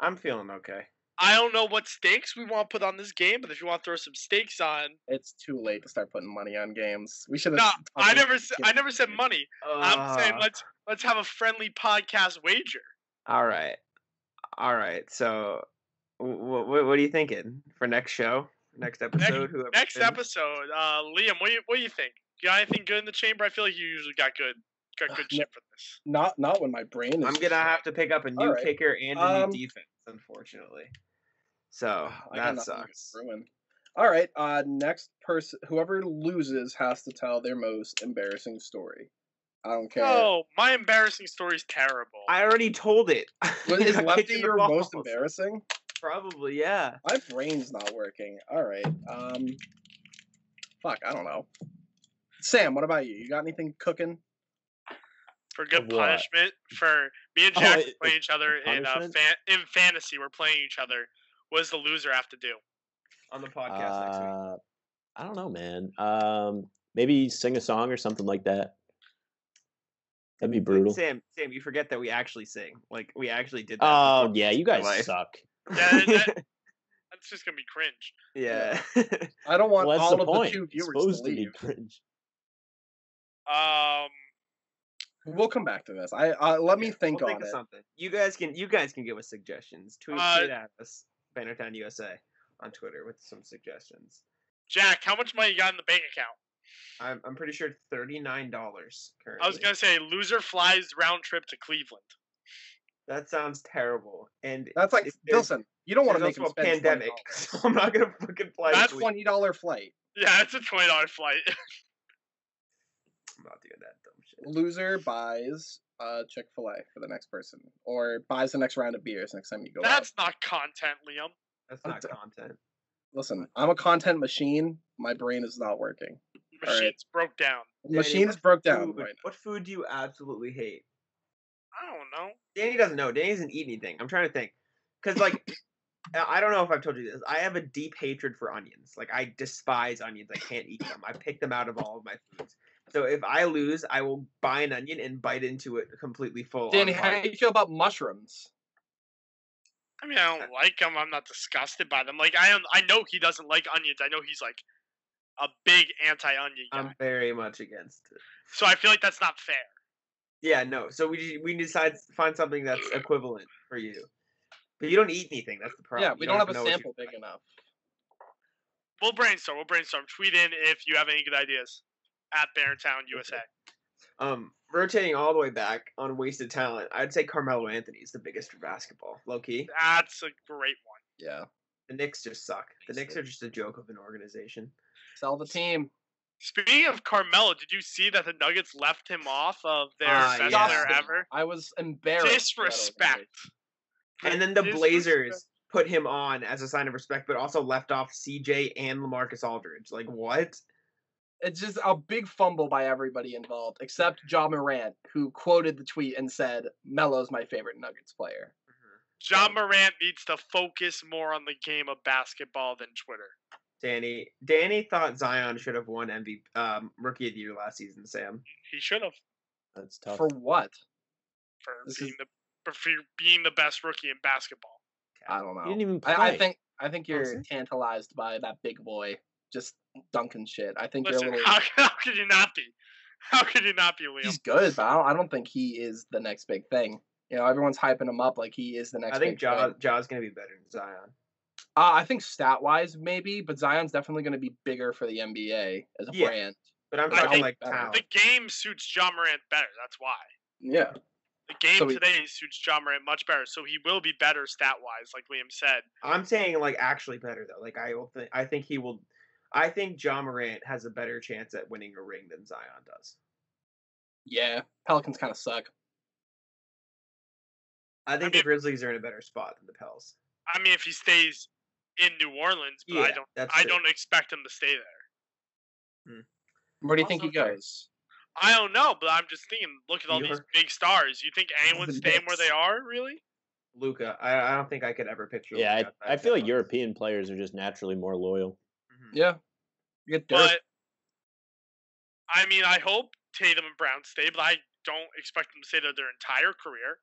I'm feeling okay. I don't know what stakes we want to put on this game, but if you want to throw some stakes on, it's too late to start putting money on games. We should have. No, I never said money. I'm saying let's have a friendly podcast wager. All right. So, what are you thinking for next show, next episode? Next episode, Liam, what do you think? You got anything good in the chamber? I feel like you usually got good shit for this. Not when my brain is. I'm gonna have to pick up a new kicker and a new defense, unfortunately. So that sucks. All right. Next person, whoever loses has to tell their most embarrassing story. I don't care. Oh, my embarrassing story is terrible. I already told it. Is Lefty your most embarrassing? Probably, yeah. My brain's not working. All right. Fuck, I don't know. Sam, what about you? You got anything cooking? For good punishment, for me and Jack playing each other in fantasy, we're playing each other. What does the loser have to do? On the podcast next week. I don't know, man. Maybe sing a song or something like that. That'd be brutal. Sam, you forget that we actually sing. Like, we actually did that. Oh, yeah, you guys suck. Yeah, that's just going to be cringe. Yeah. I don't want all of the 2 viewers to leave. To be cringe. We'll come back to this. Let me think on it. Something. You guys can give us suggestions. Tweet at us, Bannertown USA, on Twitter with some suggestions. Jack, how much money you got in the bank account? I'm pretty sure $39 currently. I was gonna say loser flies round trip to Cleveland. That sounds terrible. And That's like, listen, you don't want to there's make him also a spend pandemic, $20. so I'm not gonna fucking fly. That's to Cleveland. $20 flight. Yeah, it's a $20 flight. I'm not doing that dumb shit. Loser buys Chick-fil-A for the next person, or buys the next round of beers next time you go out. That's not content, Liam. That's not content. Listen, I'm a content machine. My brain is not working. Machines broke down. Machines Danny, broke down right now. What food do you absolutely hate? I don't know. Danny doesn't know. Danny doesn't eat anything. I'm trying to think. Because, like, I don't know if I've told you this. I have a deep hatred for onions. Like, I despise onions. I can't eat them. I pick them out of all of my foods. So if I lose, I will buy an onion and bite into it completely full. Danny, how do you feel about mushrooms? I mean, I don't like them. I'm not disgusted by them. Like, I know he doesn't like onions. I know he's like a big anti-onion guy. I'm very much against it. So I feel like that's not fair. Yeah, no. So we decide to find something that's equivalent for you. But you don't eat anything. That's the problem. Yeah, we don't have a sample big enough. We'll brainstorm. Tweet in if you have any good ideas at Barrontown, USA. Rotating all the way back on wasted talent, I'd say Carmelo Anthony is the biggest for basketball. Low key. That's a great one. Yeah. The Knicks just suck. The Knicks are just a joke of an organization. Sell the team. Speaking of Carmelo, did you see that the Nuggets left him off of their best player ever? I was embarrassed. Disrespect. And then the Blazers put him on as a sign of respect, but also left off CJ and LaMarcus Aldridge. Like, what? It's just a big fumble by everybody involved, except Ja Morant, who quoted the tweet and said, Melo's my favorite Nuggets player. Ja Morant needs to focus more on the game of basketball than Twitter. Danny thought Zion should have won Rookie of the Year last season, Sam. He should have. That's tough. For what? For being the best rookie in basketball. I don't know. He didn't even play. I think you're tantalized by that big boy just dunking shit. I think Listen, you're a how little... could you not be? How could you not be, Liam? He's good, but I don't think he is the next big thing. You know, everyone's hyping him up like he is the next big thing. I think Ja's going to be better than Zion. I think stat-wise, maybe, but Zion's definitely going to be bigger for the NBA as a brand. But I'm talking like talent. The game suits Ja Morant better. That's why. Yeah. The game today suits Ja Morant much better, so he will be better stat-wise, like Liam said. I'm saying like actually better though. Like I think he will. I think Ja Morant has a better chance at winning a ring than Zion does. Yeah, Pelicans kind of suck. I think the Grizzlies are in a better spot than the Pels. I mean, if he stays in New Orleans, but I don't expect him to stay there. Where do you think he goes? I don't know, but I'm just thinking. Look at all these big stars. You think anyone's staying where they are? Really? Luka, I don't think I could ever picture. Yeah, I feel like European players are just naturally more loyal. Mm-hmm. Yeah, you get but I mean, I hope Tatum and Brown stay, but I don't expect them to stay there their entire career.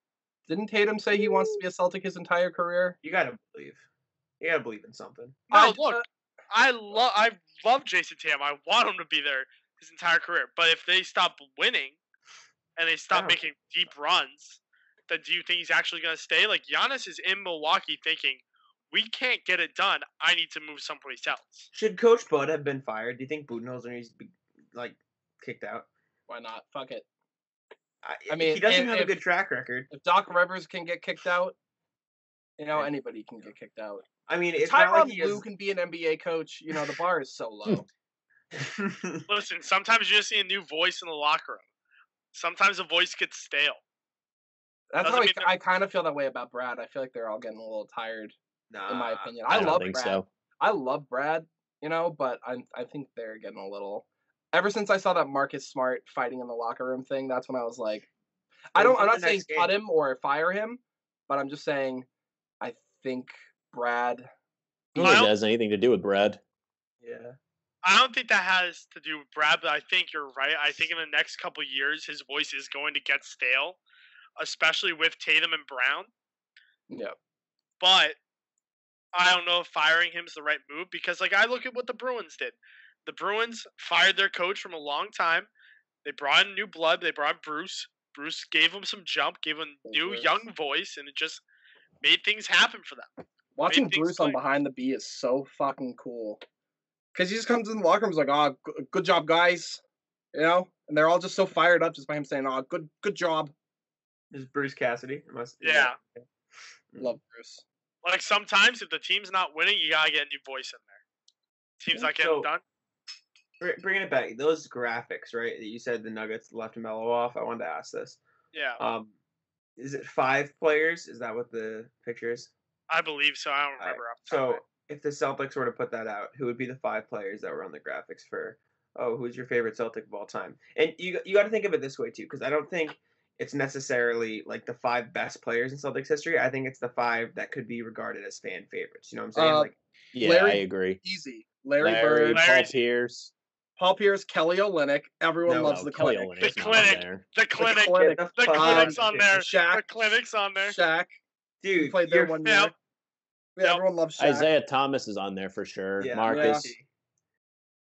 Didn't Tatum say he wants to be a Celtic his entire career? You gotta believe. You gotta believe in something. No, look, I love Jason Tatum. I want him to be there his entire career. But if they stop winning and they stop making deep runs, then do you think he's actually going to stay? Like, Giannis is in Milwaukee thinking, we can't get it done. I need to move someplace else. Should Coach Bud have been fired? Do you think Budenholzer needs to be, like, kicked out? Why not? Fuck it. I mean, he doesn't have a good track record. If Doc Rivers can get kicked out, you know, anybody can get kicked out. I mean, it's not like Blue can be an NBA coach. You know, the bar is so low. Listen, sometimes you just need a new voice in the locker room. Sometimes a voice gets stale. That's how I kind of feel that way about Brad. I feel like they're all getting a little tired, in my opinion. I love Brad. So. I love Brad, you know, but I think they're getting a little... Ever since I saw that Marcus Smart fighting in the locker room thing, that's when I was like... I'm not saying cut him or fire him, but I'm just saying I think Brad... I don't think it has anything to do with Brad. Yeah. I don't think that has to do with Brad, but I think you're right. I think in the next couple of years, his voice is going to get stale, especially with Tatum and Brown. Yeah. But I don't know if firing him is the right move because, like, I look at what the Bruins did. The Bruins fired their coach from a long time. They brought in new blood. They brought in Bruce. Bruce gave him some jump, gave him a new young voice, and it just made things happen for them. Watching Bruce on Behind the Bee is so fucking cool. Because he just comes in the locker room and is like, "Oh, good job, guys," you know, and they're all just so fired up just by him saying, "Oh, good job." This is Bruce Cassidy. Yeah. Love Bruce. Like sometimes if the team's not winning, you gotta get a new voice in there. Team's not getting done. Bringing it back, those graphics, right? That you said the Nuggets left Melo off. I wanted to ask this. Yeah. Is it 5 players? Is that what the picture is? I believe so. I don't remember. So if the Celtics were to put that out, who would be the 5 players that were on the graphics for? Oh, who's your favorite Celtic of all time? And you got to think of it this way too, because I don't think it's necessarily like the 5 best players in Celtics history. I think it's the 5 that could be regarded as fan favorites. You know what I'm saying? Yeah, Larry, I agree. Easy. Larry Bird, Paul Pierce, Kelly Olynyk. Everyone loves the Kelly clinic. The clinic's on there. Shaq. The clinic's on there. Shaq. Dude, He played there 1 year. Yeah, everyone loves Shaq. Isaiah Thomas is on there for sure. Yeah, Marcus.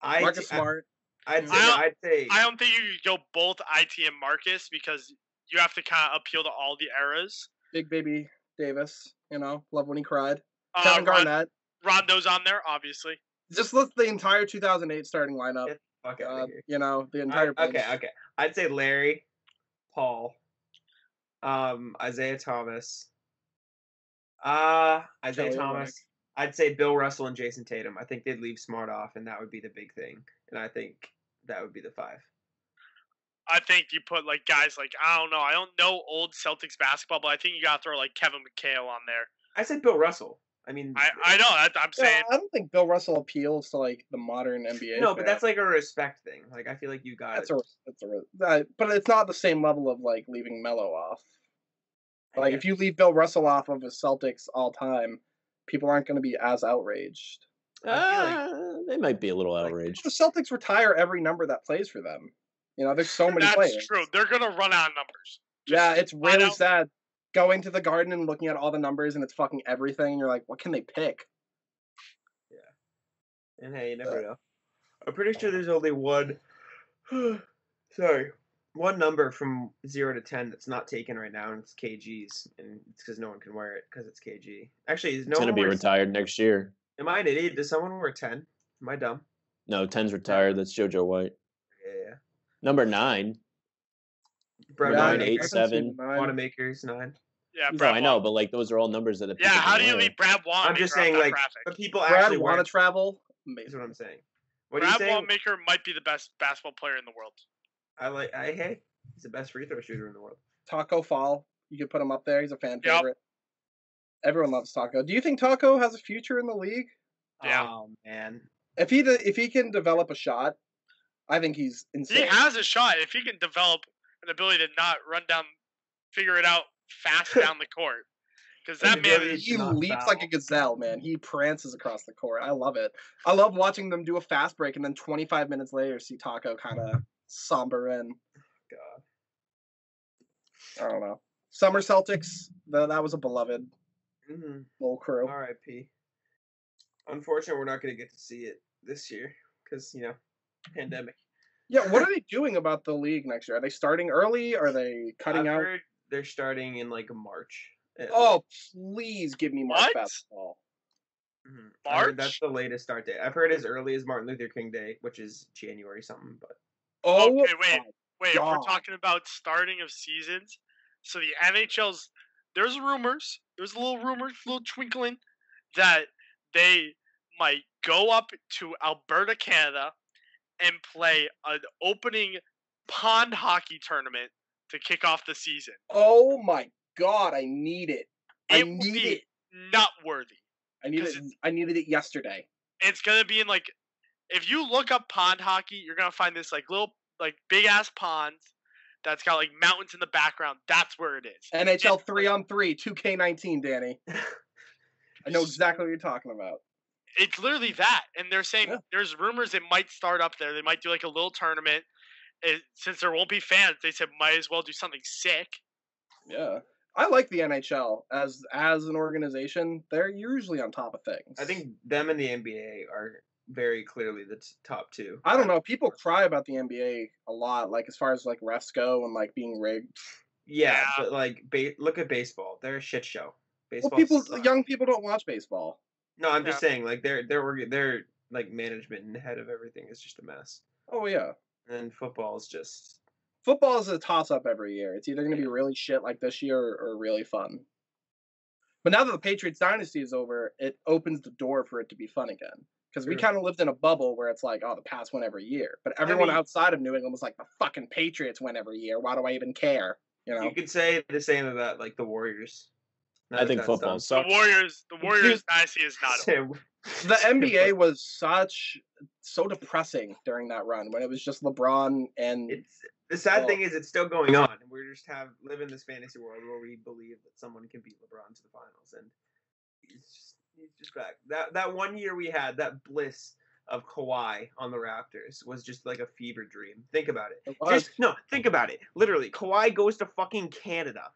Yeah. Marcus Smart. I'd say. I don't think you could go both IT and Marcus because you have to kind of appeal to all the eras. Big Baby Davis. You know, love when he cried. Kevin Garnett. Rondo's on there, obviously. Just list the entire 2008 starting lineup. You know, the entire bench. Okay. I'd say Larry, Paul, Isaiah Thomas. Isaiah Thomas. I'd say Bill Russell and Jason Tatum. I think they'd leave Smart off, and that would be the big thing. And I think that would be the 5. I think you put like guys like I don't know old Celtics basketball, but I think you gotta throw like Kevin McHale on there. I said Bill Russell. I mean, I know. I'm saying. I don't think Bill Russell appeals to like the modern NBA. No, but that's like a respect thing. Like I feel like you got but it's not the same level of like leaving Melo off. Like if you leave Bill Russell off of the Celtics all time, people aren't going to be as outraged. They might be a little outraged. The Celtics retire every number that plays for them. You know, there's so many players. That's true. They're going to run out of numbers. Yeah, it's really sad. Going to the Garden and looking at all the numbers and it's fucking everything, and you're like, what can they pick? Yeah. And hey, you never know. I'm pretty sure there's only one number from 0 to 10 that's not taken right now, and it's KG's, and it's because no one can wear it because it's KG. Actually, it's going to be retired next year. Am I an idiot? Does someone wear 10? Am I dumb? No, 10's retired. That's JoJo White. Yeah. Number 9. 9, 8, 7. Wanamaker's 9. Yeah, no, I know, but like those are all numbers that. Yeah, how do you leave Brad Wanamaker? I'm just saying, like, but people Brad actually want to travel. That's what I'm saying. Brad Wanamaker might be the best basketball player in the world. Hey, he's the best free throw shooter in the world. Taco Fall, you could put him up there. He's a fan favorite. Everyone loves Taco. Do you think Taco has a future in the league? Yeah. Oh man. If he can develop a shot, I think he's insane. He has a shot if he can develop an ability to not figure it out fast down the court. Because that man he leaps like a gazelle, man. He prances across the court. I love it. I love watching them do a fast break and then 25 minutes later see Taco kind of somber in. God. I don't know. Summer Celtics, that was a beloved little crew. R.I.P. Unfortunately, we're not going to get to see it this year because, pandemic. Yeah, what are they doing about the league next year? Are they starting early? Are they cutting out? Heard they're starting in like March. Oh, please give me March basketball. March? That's the latest start date. I've heard as early as Martin Luther King Day, which is January something. But okay, wait. If we're talking about starting of seasons, so the NHL's there's a little rumor, little twinkling that they might go up to Alberta, Canada, and play an opening pond hockey tournament to kick off the season. Oh my God, I need it. It would be nut worthy. I needed it yesterday. It's gonna be in like, if you look up pond hockey, you're gonna find this like little like big ass pond that's got like mountains in the background. That's where it is. NHL 3-on-3, 2K19, Danny. I know exactly what you're talking about. It's literally that, and they're saying there's rumors it might start up there. They might do like a little tournament. Since there won't be fans, they said might as well do something sick. Yeah. I like the NHL as an organization. They're usually on top of things. I think them and the NBA are very clearly the top two. I don't know. People cry about the NBA a lot, like as far as like refs go and like being rigged. Yeah. But like, look at baseball. They're a shit show. Baseball. Well, young people don't watch baseball. No, I'm just saying, like they're like management and head of everything is just a mess. Oh yeah. And football is just Football is a toss-up every year. It's either going to be really shit like this year or really fun. But now that the Patriots dynasty is over, it opens the door for it to be fun again. Because we kind of lived in a bubble where it's like, oh, the Pats win every year. But everyone outside of New England was like, the fucking Patriots win every year. Why do I even care? You know? You could say the same about like the Warriors. I think football sucks. The Warriors dynasty is not over. The NBA was so depressing during that run when it was just LeBron and the sad thing is it's still going on. We're just live in this fantasy world where we believe that someone can beat LeBron to the finals, and he's just back. That 1 year we had, that bliss of Kawhi on the Raptors was just like a fever dream. Think about it. Think about it. Literally, Kawhi goes to fucking Canada.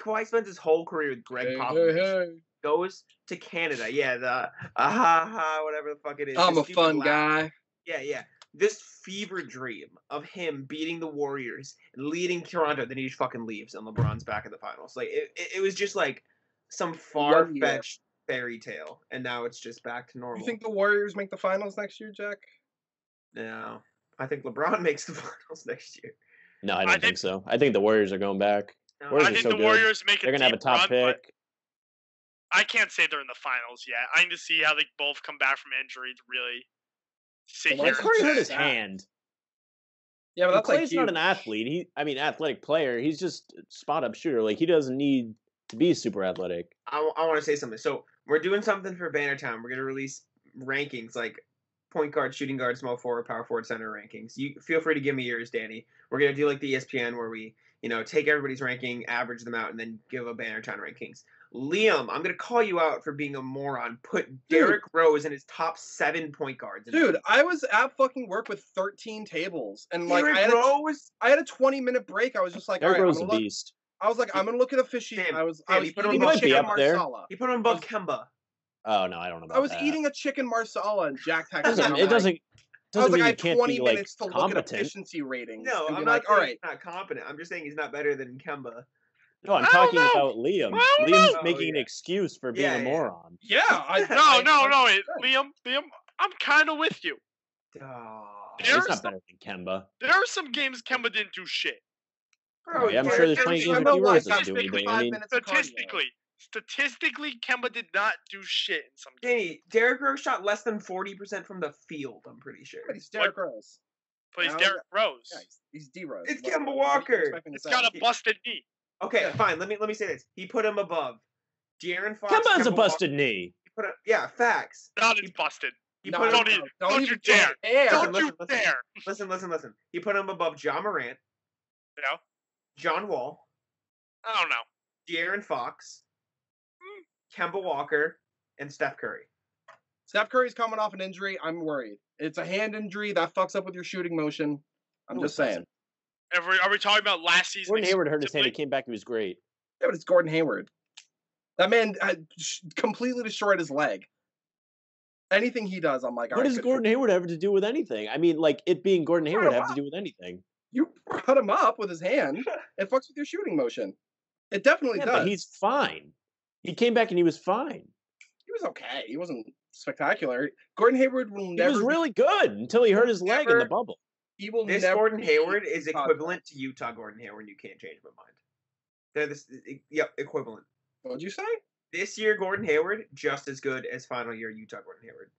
Kawhi spends his whole career with Greg Popovich. Goes to Canada. Yeah, whatever the fuck it is. I'm a fun guy. Yeah. This fever dream of him beating the Warriors and leading Toronto, then he just fucking leaves and LeBron's back in the finals. Like it was just like some far-fetched fairy tale, and now it's just back to normal. You think the Warriors make the finals next year, Jack? No, I think LeBron makes the finals next year. No, I don't think so. I think the Warriors are going back. No, I think the Warriors make They're gonna have a top pick. I can't say they're in the finals yet. I need to see how they both come back from injury to really sit here. Curry hurt his hand. Yeah, but that's Clay's not an athlete. Athletic player. He's just spot up shooter. Like he doesn't need to be super athletic. I want to say something. So we're doing something for Bannertown. We're gonna release rankings like point guard, shooting guard, small forward, power forward, center rankings. You feel free to give me yours, Danny. We're gonna do like the ESPN where we take everybody's ranking, average them out, and then give a Bannertown rankings. Liam, I'm gonna call you out for being a moron. Put Derrick Rose in his top 7 point guards. Dude, I was at fucking work with 13 tables, and like I had a 20-minute break. I was just like, Derrick all right, Rose is a beast. I was like, I'm gonna look at officiating. He might be up there. He put him above Kemba. Oh no, I don't know about that. I was eating a chicken marsala, and Jack texted me. It doesn't. I was like, mean I had 20 like, minutes to competent. look at efficiency ratings. No, I'm not saying he's not competent. I'm just saying he's not better than Kemba. No, I'm talking about Liam. Liam's making an excuse for being a moron. Yeah. Liam, I'm kind of with you. He's not better than Kemba. There are some games Kemba didn't do shit. Oh, yeah, I'm sure there's 20 games that Rose doesn't do anything. I mean, statistically, Kemba did not do shit in some games. Danny, Derrick Rose shot less than 40% from the field, I'm pretty sure. But he's Derrick Rose. But he's Derrick Rose. Yeah, he's D-Rose. It's Kemba Walker. It's got a busted knee. Okay, fine. Let me say this. He put him above De'Aaron Fox. Kemba has a busted knee. Facts. Not as busted. Don't you dare. Don't you dare. Listen. He put him above John Morant. Yeah. John Wall. I don't know. De'Aaron Fox. Kemba Walker. And Steph Curry. Steph Curry's coming off an injury. I'm worried. It's a hand injury that fucks up with your shooting motion. I'm just saying. Are we talking about last season? Gordon Hayward hurt his hand. He came back. He was great. Yeah, but it's Gordon Hayward. That man completely destroyed his leg. Anything he does, I'm like, what does Gordon Hayward have to do with anything? I mean, like, it being Gordon Hayward have to do with anything? You put him up with his hand. It fucks with your shooting motion. It definitely does. But he's fine. He came back and he was fine. He was okay. He wasn't spectacular. Gordon Hayward will never. He was really good until he hurt his leg in the bubble. He will this never Gordon Hayward is equivalent to Utah Gordon Hayward. You can't change my mind. They're this, equivalent. What'd you say? This year, Gordon Hayward just as good as final year Utah Gordon Hayward.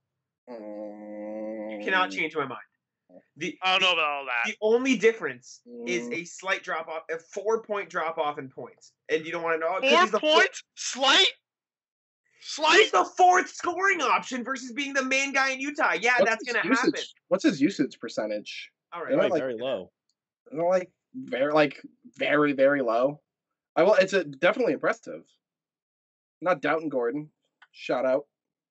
You cannot change my mind. I don't know about all that. The only difference is a slight drop off, a 4-point drop off in points, and you don't want to know 4 points. Slight. He's the 4th scoring option versus being the main guy in Utah. Yeah, that's gonna happen. What's his usage percentage? All right, very low. Very, very low. It's definitely impressive. Not doubting Gordon. Shout out.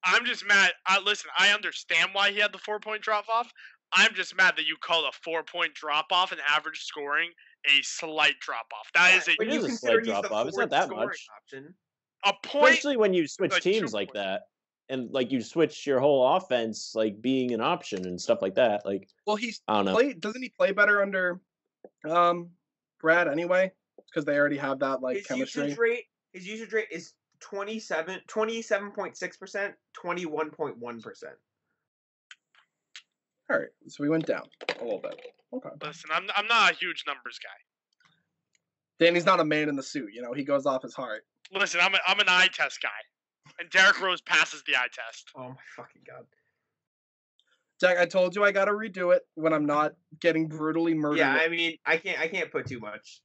I'm just mad. Listen, I understand why he had the 4-point drop off. I'm just mad that you call a 4-point drop off and average scoring a slight drop off. That is a slight drop off. It's not that much. Option. A point, especially when you switch teams like that, and like you switch your whole offense, like being an option and stuff like that. Like, well, I don't know. Doesn't he play better under Brad anyway? Because they already have that chemistry. His usage rate is 27.6%, 21.1%. All right, so we went down a little bit. Okay. Listen, I'm not a huge numbers guy. Danny's not a man in the suit. He goes off his heart. Listen, I'm an eye test guy, and Derrick Rose passes the eye test. Oh my fucking god. Jack, I told you I gotta redo it when I'm not getting brutally murdered. Yeah, I mean, I can't put too much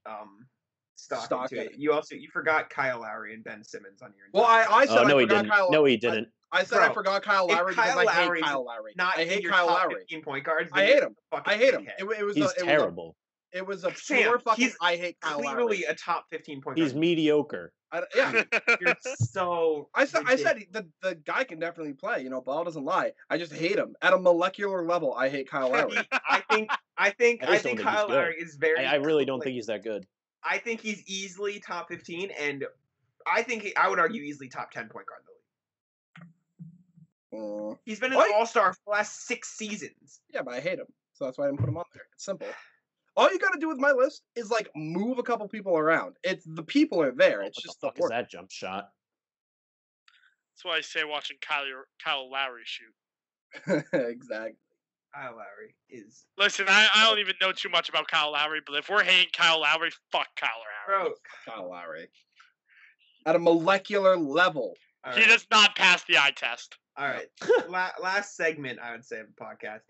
stock into it. You forgot Kyle Lowry and Ben Simmons on your. Well, I said no, I he forgot didn't. Kyle. No, he didn't. I said I forgot Kyle Lowry because I hate Kyle Lowry. I hate Kyle Lowry. 15 point guards. I hate him. I hate him. He's terrible. It was a pure fucking. I hate Kyle Lowry. Clearly a top 15 point guard. He's mediocre. Yeah. You're so. I said the guy can definitely play. Ball doesn't lie. I just hate him at a molecular level. I hate Kyle Lowry. I think Kyle Lowry is very. I really don't think he's that good. I think he's easily top 15, and I would argue easily top 10 point guard in the league. He's been an all-star for the last 6 seasons. Yeah, but I hate him, so that's why I didn't put him on there. It's simple. All you got to do with my list is move a couple people around. It's the people are there. It's just the fuck is that jump shot? That's why I say watching Kyle Lowry shoot. Exactly. Kyle Lowry is. Listen, I don't even know too much about Kyle Lowry, but if we're hating Kyle Lowry, fuck Kyle Lowry. Bro, Kyle Lowry. At a molecular level. He does not pass the eye test. All right. Last segment, I would say, of the podcast.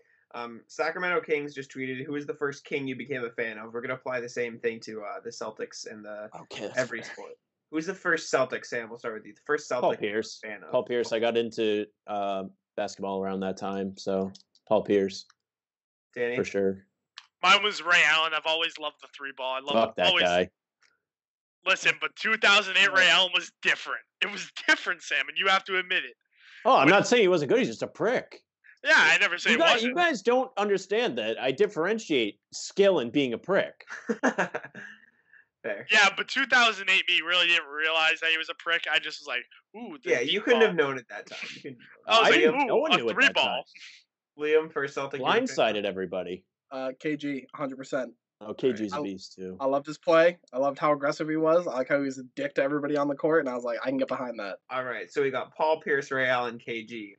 Sacramento Kings just tweeted, "Who is the first King you became a fan of?" We're gonna apply the same thing to the Celtics and every sport. Who's the first Celtics? Sam, we'll start with you. The first Celtics Paul Pierce. fan of. Paul Pierce. I got into basketball around that time, so Paul Pierce. Danny? For sure. Mine was Ray Allen. I've always loved the 3-ball. I love Fuck that guy. Listen, but 2008 Ray Allen was different. It was different, Sam, and you have to admit it. Oh, I'm not saying he wasn't good. He's just a prick. Yeah, I never say he wasn't. You guys don't understand that I differentiate skill and being a prick. Fair. Yeah, but 2008 me really didn't realize that he was a prick. I just was like, ooh. Yeah, you couldn't have known at that time. I was like, ooh, no one knew a 3-ball. Liam, first Celtic. Blindsided everybody. KG, 100%. Oh, KG's a beast, too. I loved his play. I loved how aggressive he was. I like how he was a dick to everybody on the court, and I was like, I can get behind that. All right, so we got Paul Pierce, Ray Allen, KG.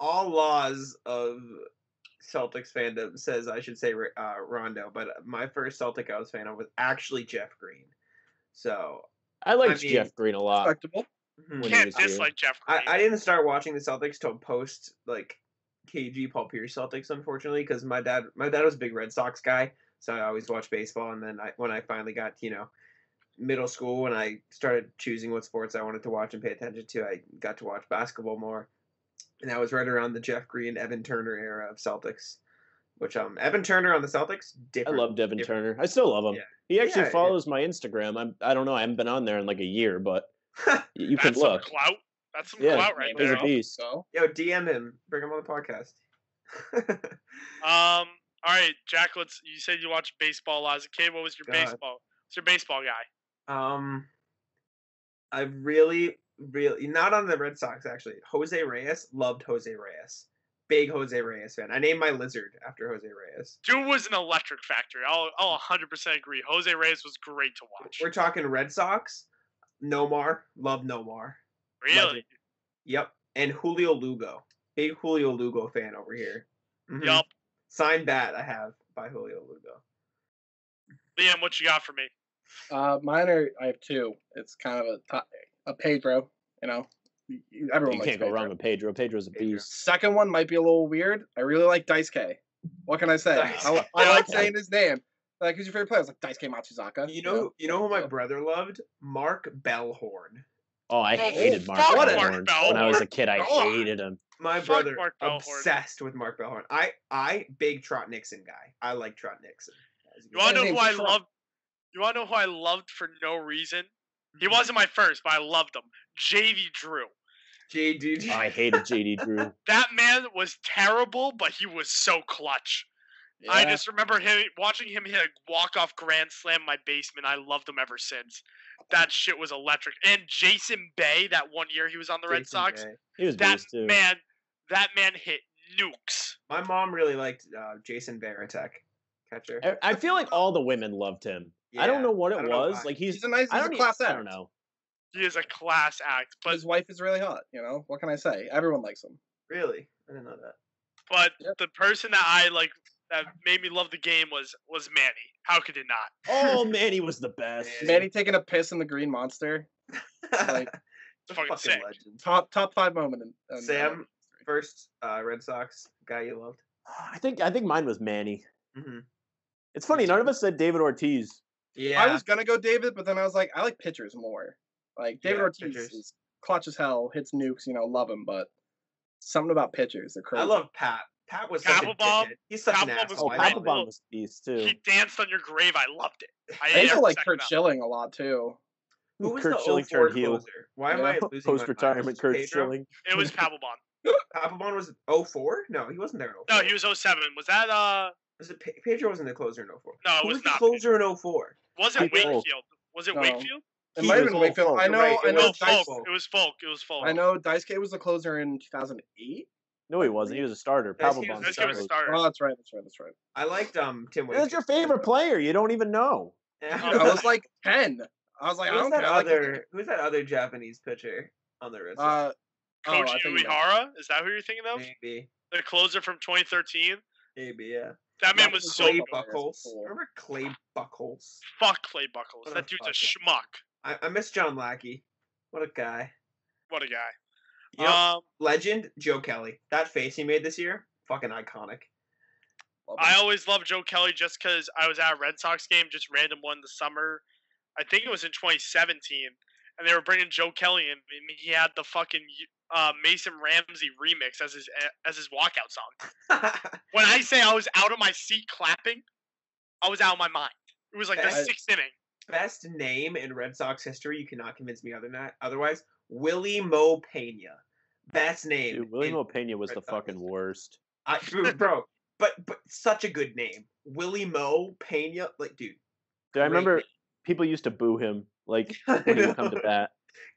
All laws of Celtics fandom says I should say Rondo, but my first Celtic I was fan of was actually Jeff Green. So I liked Jeff Green a lot. Respectable. You can't dislike Jeff Green. I didn't start watching the Celtics till post KG Paul Pierce Celtics, unfortunately, because my dad was a big Red Sox guy, so I always watched baseball. And then when I finally got middle school, when I started choosing what sports I wanted to watch and pay attention to, I got to watch basketball more. And that was right around the Jeff Green, Evan Turner era of Celtics. Which Evan Turner on the Celtics, different. I loved Evan Turner. I still love him. Yeah. He actually follows my Instagram. I don't know. I haven't been on there in a year, but you can look. Some clout. That's some clout right he's there. a beast. Yo, DM him. Bring him on the podcast. All right, Jack. You said you watched baseball a lot as a kid. What was your baseball? What's your baseball guy? I really not on the Red Sox actually. Jose Reyes, loved Jose Reyes. Big Jose Reyes fan. I named my lizard after Jose Reyes. Dude was an electric factory. I'll 100% agree. Jose Reyes was great to watch. We're talking Red Sox. Nomar, love Nomar. Really? Legend. Yep. And Julio Lugo. Big Julio Lugo fan over here. Mm-hmm. Yup. Signed bat I have by Julio Lugo. Liam, what you got for me? I have two. It's kind of a Pedro, Everyone you can't go wrong with Pedro. Pedro's a beast. Second one might be a little weird. I really like Dice K. What can I say? I like saying his name. Who's your favorite player? I was like Dice K Matsuzaka. You know who my brother loved? Mark Bellhorn. Oh, I hated Mark Bellhorn. When I was a kid, I hated him. My brother obsessed with Mark Bellhorn. I big Trot Nixon guy. I like Trot Nixon. You want to know who I loved? You want to know who I loved for no reason? He wasn't my first, but I loved him. JD Drew. JD. I hated JD Drew. That man was terrible, but he was so clutch. Yeah. I just remember watching him hit a walk-off grand slam in my basement. I loved him ever since. That shit was electric. And Jason Bay, that one year he was on the Red Sox. He was beast too. That man hit nukes. My mom really liked Jason Varitek, catcher. I feel like all the women loved him. Yeah, I don't know what it was. He's a class act. I don't know. He is a class act, but his wife is really hot. What can I say? Everyone likes him. Really? I didn't know that. But Yep. the person that I like that made me love the game was Manny. How could it not? Oh, Manny was the best. Manny taking a piss in the green monster. Like, It's fucking sick. legend. Top 5 moment in Sam, first Red Sox guy you loved. I think mine was Manny. Mm-hmm. It's funny, none of us said David Ortiz. Yeah, I was gonna go David, but then I was like, I like pitchers more. Like David Ortiz pitchers. is clutch as hell, hits nukes, love him, but something about pitchers, they're crazy. I love Pat. Pat was such a Papelbon- dickhead. He's such an Papelbon was asshole. Oh, I great. love him. Papelbon was a beast too. He danced on your grave. I loved it. I used to every like second Kurt of it. Schilling a lot too. Who was Kurt the Schilling 04 turned heel. closer? Why am I losing Post retirement? Was it Kurt Pedro? Schilling. It was Papelbon. Papelbon was 04? No, he wasn't there in 04. No, he was 07. Was that Was it Pedro wasn't the closer in 04? No, it Who was was the not closer in 04? Was it People. Wakefield? Was it No. Wakefield? It He might have was been Wakefield. Folk. I know. Right, I it know. No, was Dice, Folk. It was Folk. It was Folk. I know. Daisuke was the closer in 2008. No, he wasn't. He was a starter. Yes, he Papelbon was was a Let's give it a starter. starter. Oh, that's right. I liked Tim Wakefield. That's your favorite player. You don't even know. Dude, I was like 10. I was like, I Who's don't that care. I like this game. who's that other Japanese pitcher on the Red Sox? Koji I think Uehara? Is that who you're thinking of? Maybe, The closer from 2013? yeah. That man That was was so Clay good. Buckles. Cool. Remember Clay Buckles? fuck Clay Buckles. What That a dude's a fucking- schmuck. I miss John Lackey. What a guy. What a guy. You know, legend Joe Kelly. That face he made this year, fucking iconic. Love I him. always loved Joe Kelly just because I was at a Red Sox game, just random one the summer. I think it was in 2017, and they were bringing Joe Kelly in, and he had the fucking Mason Ramsey remix as his walkout song. When I say I was out of my seat clapping, I was out of my mind. It was like the I- 6th inning. Best name in Red Sox history. You cannot convince me otherwise. Willie Mo Pena. Best name. Dude, William in Opena was Red the Sox fucking history. worst. Bro, but such a good name. Willie Mo Pena. Like, dude. Dude, I Great remember name. people used to boo him like I when he would come know. to bat.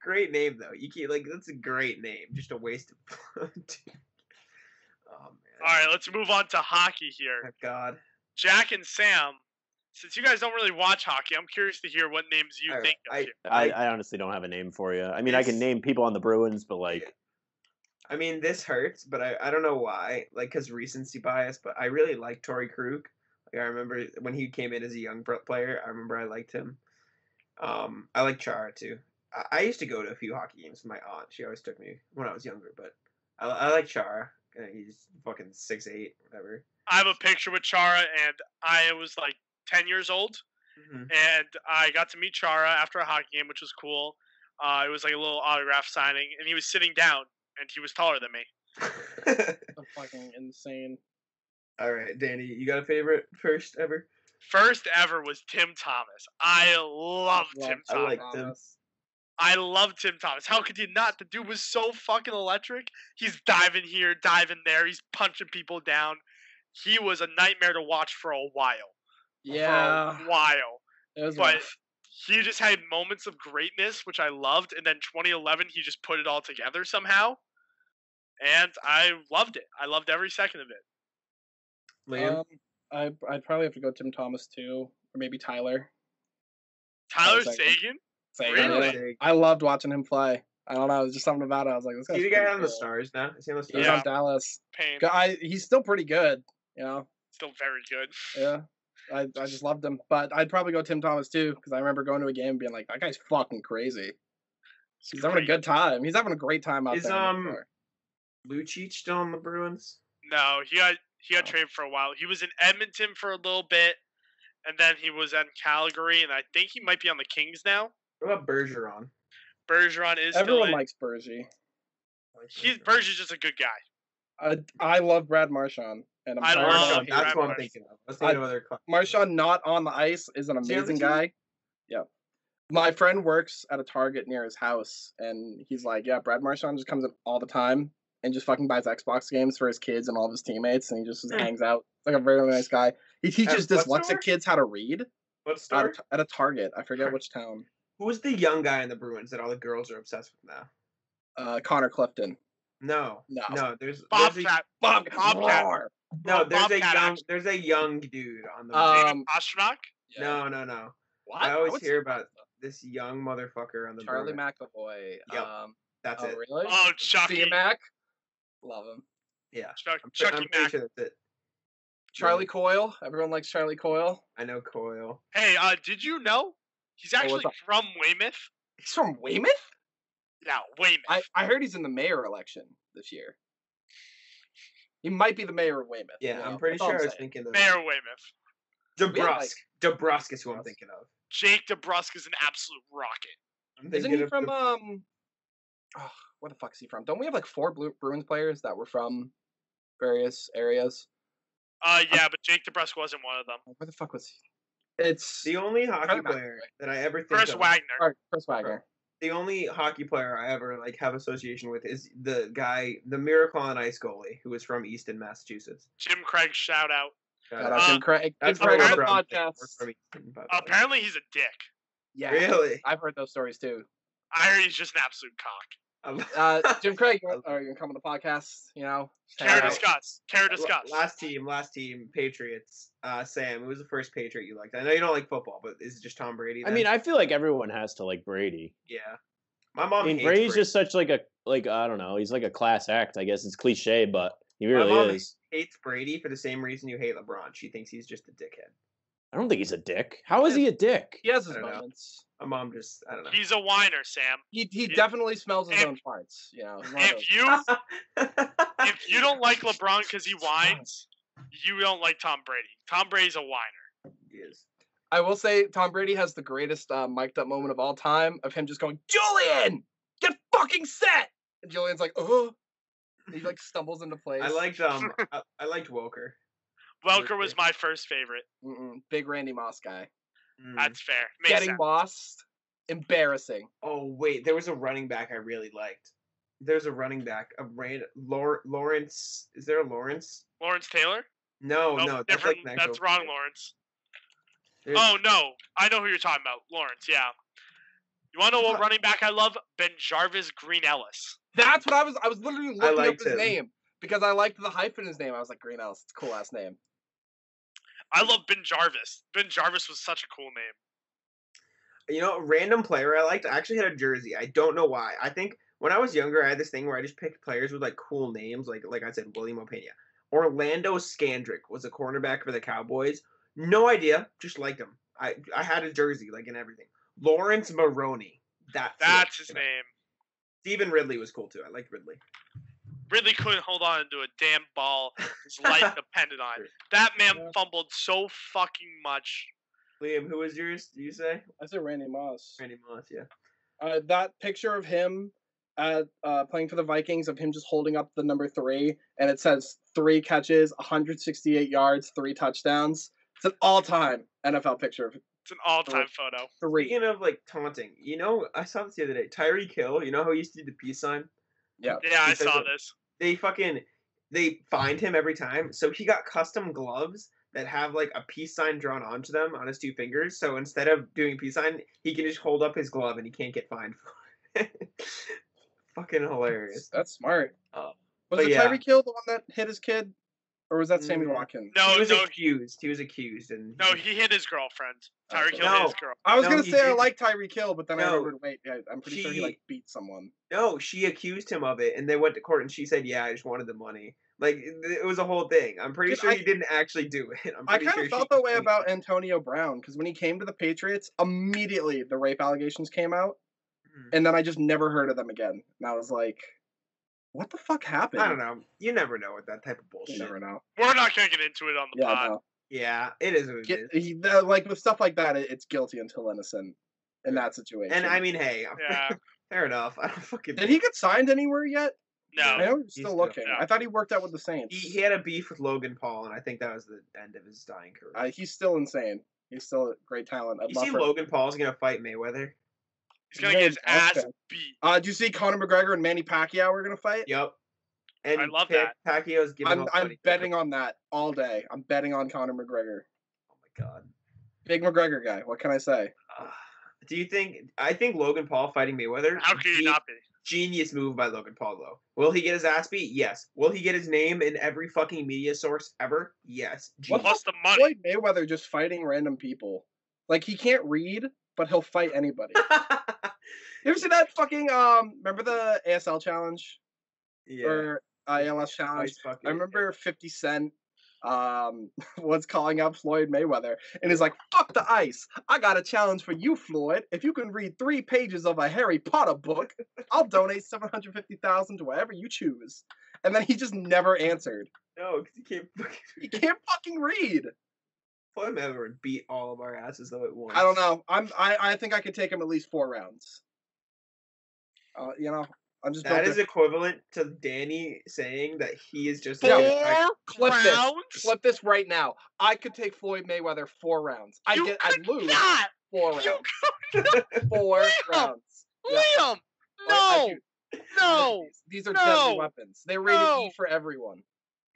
Great name though. You can't that's a great name. Just a waste of dude. Oh man. All right, let's move on to hockey Oh, here. God. Jack and Sam, since you guys don't really watch hockey, I'm curious to hear what names you All right, think of here. I honestly don't have a name for you. I mean, I can This- name people on the Bruins, but like, I mean, this hurts, but I don't know why. Like, cause recency bias. But I really like Torrey Krug. Like, I remember when he came in as a young player. I remember I liked him. I like Chara too. I used to go to a few hockey games with my aunt. She always took me when I was younger. But I like Chara. He's fucking 6'8", whatever. I have a picture with Chara, and I was like 10 years old, Mm-hmm. and I got to meet Chara after a hockey game, which was cool. It was like a little autograph signing, and he was sitting down, and he was taller than me. That's fucking insane. All right, Danny, you got a favorite first ever? First ever was Tim Thomas. I loved Tim I Thomas. like Tim. I loved Tim Thomas. How could you not? The dude was so fucking electric. He's diving here, diving there. He's punching people down. He was a nightmare to watch for a while. Yeah, For a while. it was But rough. he just had moments of greatness, which I loved. And then 2011, he just put it all together somehow. And I loved it. I loved every second of it. Liam? I'd probably have to go Tim Thomas too, or maybe Tyler. Tyler second. Sagan? Sagan. Really? I loved watching him play. I don't know, it was just something about it. I was like, this guy's See the guy pretty on the cool. Stars now? Is he on the He's Stars? Yeah. on Dallas. Pain. He's still pretty good. Still very good. Yeah. I just loved him, but I'd probably go Tim Thomas too because I remember going to a game and being like, that guy's fucking crazy. He's having a good time. He's having a great time out Is, there. on the floor. Lucic still on the Bruins? No, he got traded for a while. He was in Edmonton for a little bit, and then he was in Calgary, and I think he might be on the Kings now. What about Bergeron? Bergeron is Everyone still likes Bergie. Bergeron's just a good guy. I love Brad Marchand, and I'm I sorry love about Marchand, him. Brad that's what I'm Marchand. thinking of. I was thinking of other Marchand not on the ice is an Is he on the amazing team? guy. Yeah. My friend works at a Target near his house, and he's like, yeah, Brad Marchand just comes in all the time and just fucking buys Xbox games for his kids and all of his teammates, and he just hangs out. Like a very nice guy. He teaches what dyslexic store? kids how to read What at star? a Target. I forget which town. Who's the young guy in the Bruins that all the girls are obsessed with now? Connor Clifton. No. No. No, there's a, Bobcat. Bobcat. Roar. no, Bobcat there's a young dude on the David Pastrnak? Yeah. No. What? I always would hear say about this young motherfucker on the Charlie Bruins. McAvoy. Yep. That's Oh, it. really? Oh, Chucky. Mac. Love him. Yeah. Chucky I'm pretty Mack. sure that's it. Charlie Coyle. Everyone likes Charlie Coyle. I know Coyle. Hey, did you know he's actually up? from Weymouth? He's from Weymouth? Yeah, Weymouth. I heard he's in the mayor election this year. He might be the mayor of Weymouth. Yeah, you know, I'm pretty that's all sure I I'm was saying. thinking of Mayor Weymouth. DeBrusque. DeBrusque is who I'm thinking of. Jake DeBrusque is an absolute rocket. I'm Isn't thinking he of from where the fuck is he from? Don't we have like 4 Bruins players that were from various areas? Yeah, but Jake DeBrusque wasn't one of them. Where the fuck was he? It's the only hockey Carter player that I ever think Chris of. Wagner. Chris Wagner. The only hockey player I ever like have association with is the Miracle on Ice goalie who was from Easton, Massachusetts. Jim Craig, shout out. Shout out Jim Craig. That's Jim Craig on where the we're from. podcast. We're from Easton, by the way. Apparently, he's a dick. Yeah, Really? I've heard those stories too. I heard he's just an absolute cock. Jim Craig, are you gonna come on the podcast? You know, Care discuss. Last team, Patriots. Sam, who was the first Patriot you liked? I know you don't like football, but is it just Tom Brady? I mean, I feel like everyone has to like Brady. Yeah. My mom. I mean, hates Brady's Brady. just such like I don't know. He's like a class act. I guess it's cliche, but he My really mom is. hates Brady for the same reason you hate LeBron. She thinks he's just a dickhead. I don't think he's a dick. How is he a dick? he has his I don't know. moments. My mom just, I don't know. He's a whiner, Sam. He definitely smells his if- own farts. You know, he's one of those. If you don't like LeBron because he whines, you don't like Tom Brady. Tom Brady's a whiner. He is. I will say Tom Brady has the greatest mic'd up moment of all time of him just going, Julian, get fucking set. And Julian's like, oh. He like stumbles into place. I liked Welker. Welker was my first favorite. Big Randy Moss guy. That's fair. Makes Getting sense. mossed. Embarrassing. Oh wait, there was a running back I really liked. There's a running back, Lawrence. Is there a Lawrence? Lawrence Taylor? No, Nope, no, that's different. like next That's over wrong, there. Lawrence. There's- Oh no, I know who you're talking about. Lawrence, yeah. You want to know what running back I love? Ben Jarvis Green Ellis. That's what I was literally looking up liked his him. name because I liked the hype in his name. I was like, Green Ellis, it's a cool ass name. I love Ben Jarvis. Ben Jarvis was such a cool name. You know, a random player I liked. I actually had a jersey. I don't know why. I think when I was younger, I had this thing where I just picked players with like cool names, like I said, William Opeña. Orlando Scandrick was a cornerback for the Cowboys. No idea, just liked him. I had a jersey, like, and everything. Lawrence Maroney. That's his name. Stephen Ridley was cool too. I liked Ridley. Ridley couldn't hold on to a damn ball his life depended on. That man fumbled so fucking much. Liam, who was yours? Do you say? I said Randy Moss. Randy Moss, yeah. That picture of him playing for the Vikings, of him just holding up the number 3, and it says 3 catches, 168 yards, 3 touchdowns. It's an all-time NFL picture of It's an all-time photo. 3. Speaking of like taunting, you know, I saw this the other day. Tyreek Hill, you know how he used to do the peace sign? Yeah. Yeah, I Because saw of- this. They fined him every time, so he got custom gloves that have like a peace sign drawn onto them on his 2 fingers. So instead of doing a peace sign, he can just hold up his glove and he can't get fined for it. Fucking hilarious. That's smart. Oh. Was But it yeah. Tyreek Hill the one that hit his kid? Or was that Sammy Watkins? No, He was no, accused. He was accused, and no, he hit his girlfriend. Tyreek Hill No. hit his girl. I was No, going to he say I didn't. like Tyreek Hill, but then I No. remembered, wait, yeah, I'm pretty sure he like beat someone. no, she accused him of it, and they went to court, and she said, "Yeah, I just wanted the money." Like it was a whole thing. I'm pretty Dude, sure I- he didn't actually do it. I'm I pretty kind sure of felt she that way just- about Antonio Brown, because when he came to the Patriots, immediately the rape allegations came out, Mhm. and then I just never heard of them again. And I was like, what the fuck happened? I don't know. You never know with that type of You bullshit. never know. We're not gonna get into it on the Yeah, pod. no. Yeah, it is what it is. Like with stuff like that, it's guilty until innocent in that situation. And I mean, hey, Yeah. fair enough. I don't fucking. did he get signed anywhere yet? I No. know he's He's still still- looking. yeah. I thought he worked out with the Saints. He had a beef with Logan Paul, and I think that was the end of his dying career. He's still insane. He's still a great talent. You see, Logan Paul's gonna fight Mayweather. He's gonna get his ass Okay. beat. Do you see Conor McGregor and Manny Pacquiao are gonna fight? Yep. And I love that. Pacquiao's giving up I'm money. betting on that all day. I'm betting on Conor McGregor. Oh my god. Big McGregor guy. What can I say? Do you think? I think Logan Paul fighting Mayweather. How could you not be? Genius move by Logan Paul, though. Will he get his ass beat? Yes. Will he get his name in every fucking media source ever? Yes. What Genius. Plus the money. Floyd Mayweather just fighting random people. Like he can't read, but he'll fight anybody. You ever see that fucking remember the ASL challenge? Yeah. Or ILS challenge. Ice bucket. I remember 50 Cent was calling out Floyd Mayweather and is like, fuck the ice. I got a challenge for you, Floyd. If you can read 3 pages of a Harry Potter book, I'll donate $750,000 to whatever you choose. And then he just never answered. No, because He can't fucking read. Floyd Mayweather would beat all of our asses though at once. I don't know. I think I could take him at least 4 rounds. I'm just That is equivalent to Danny saying that he is just Flip this right now. I could take Floyd Mayweather 4 rounds. I'd lose 4 rounds. 4 rounds. Liam, no. These are deadly weapons. They rated E for everyone.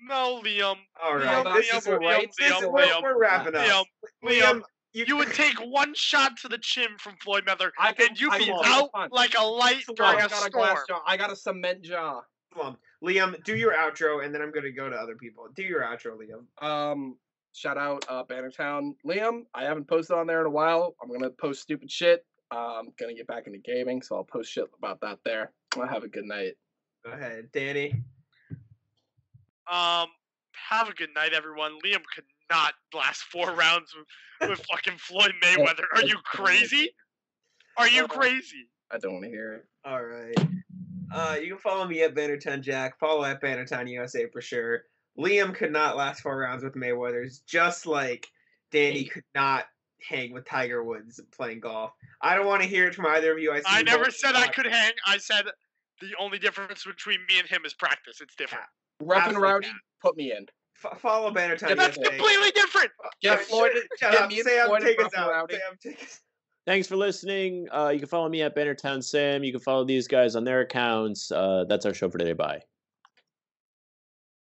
No, Liam. All right, Liam, we're wrapping up. Liam, you would take 1 shot to the chin from Floyd Mayweather, and you'd be out like a light during a storm. I got a cement jaw. Come on, Liam, do your outro, and then I'm gonna go to other people. Do your outro, Liam. Shout out Bannertown. Liam, I haven't posted on there in a while. I'm gonna post stupid shit. I'm gonna get back into gaming, so I'll post shit about that there. Have a good night. Go ahead, Danny. Have a good night, everyone. Liam could not last 4 rounds with fucking Floyd Mayweather. Are you crazy? Are you crazy? I don't want to hear it. All right. You can follow me at Bannertown Jack. Follow at Bannertown USA for sure. Liam could not last 4 rounds with Mayweather's, just like Danny could not hang with Tiger Woods playing golf. I don't want to hear it from either of you. I never said I could hang. I said the only difference between me and him is practice. It's different. Rep and Rowdy, put me in. Follow Bannertown. That's completely different. Get Floyd. Sam, take us out. Sam, take us. Thanks for listening. You can follow me at Bannertown Sam. You can follow these guys on their accounts. That's our show for today. Bye.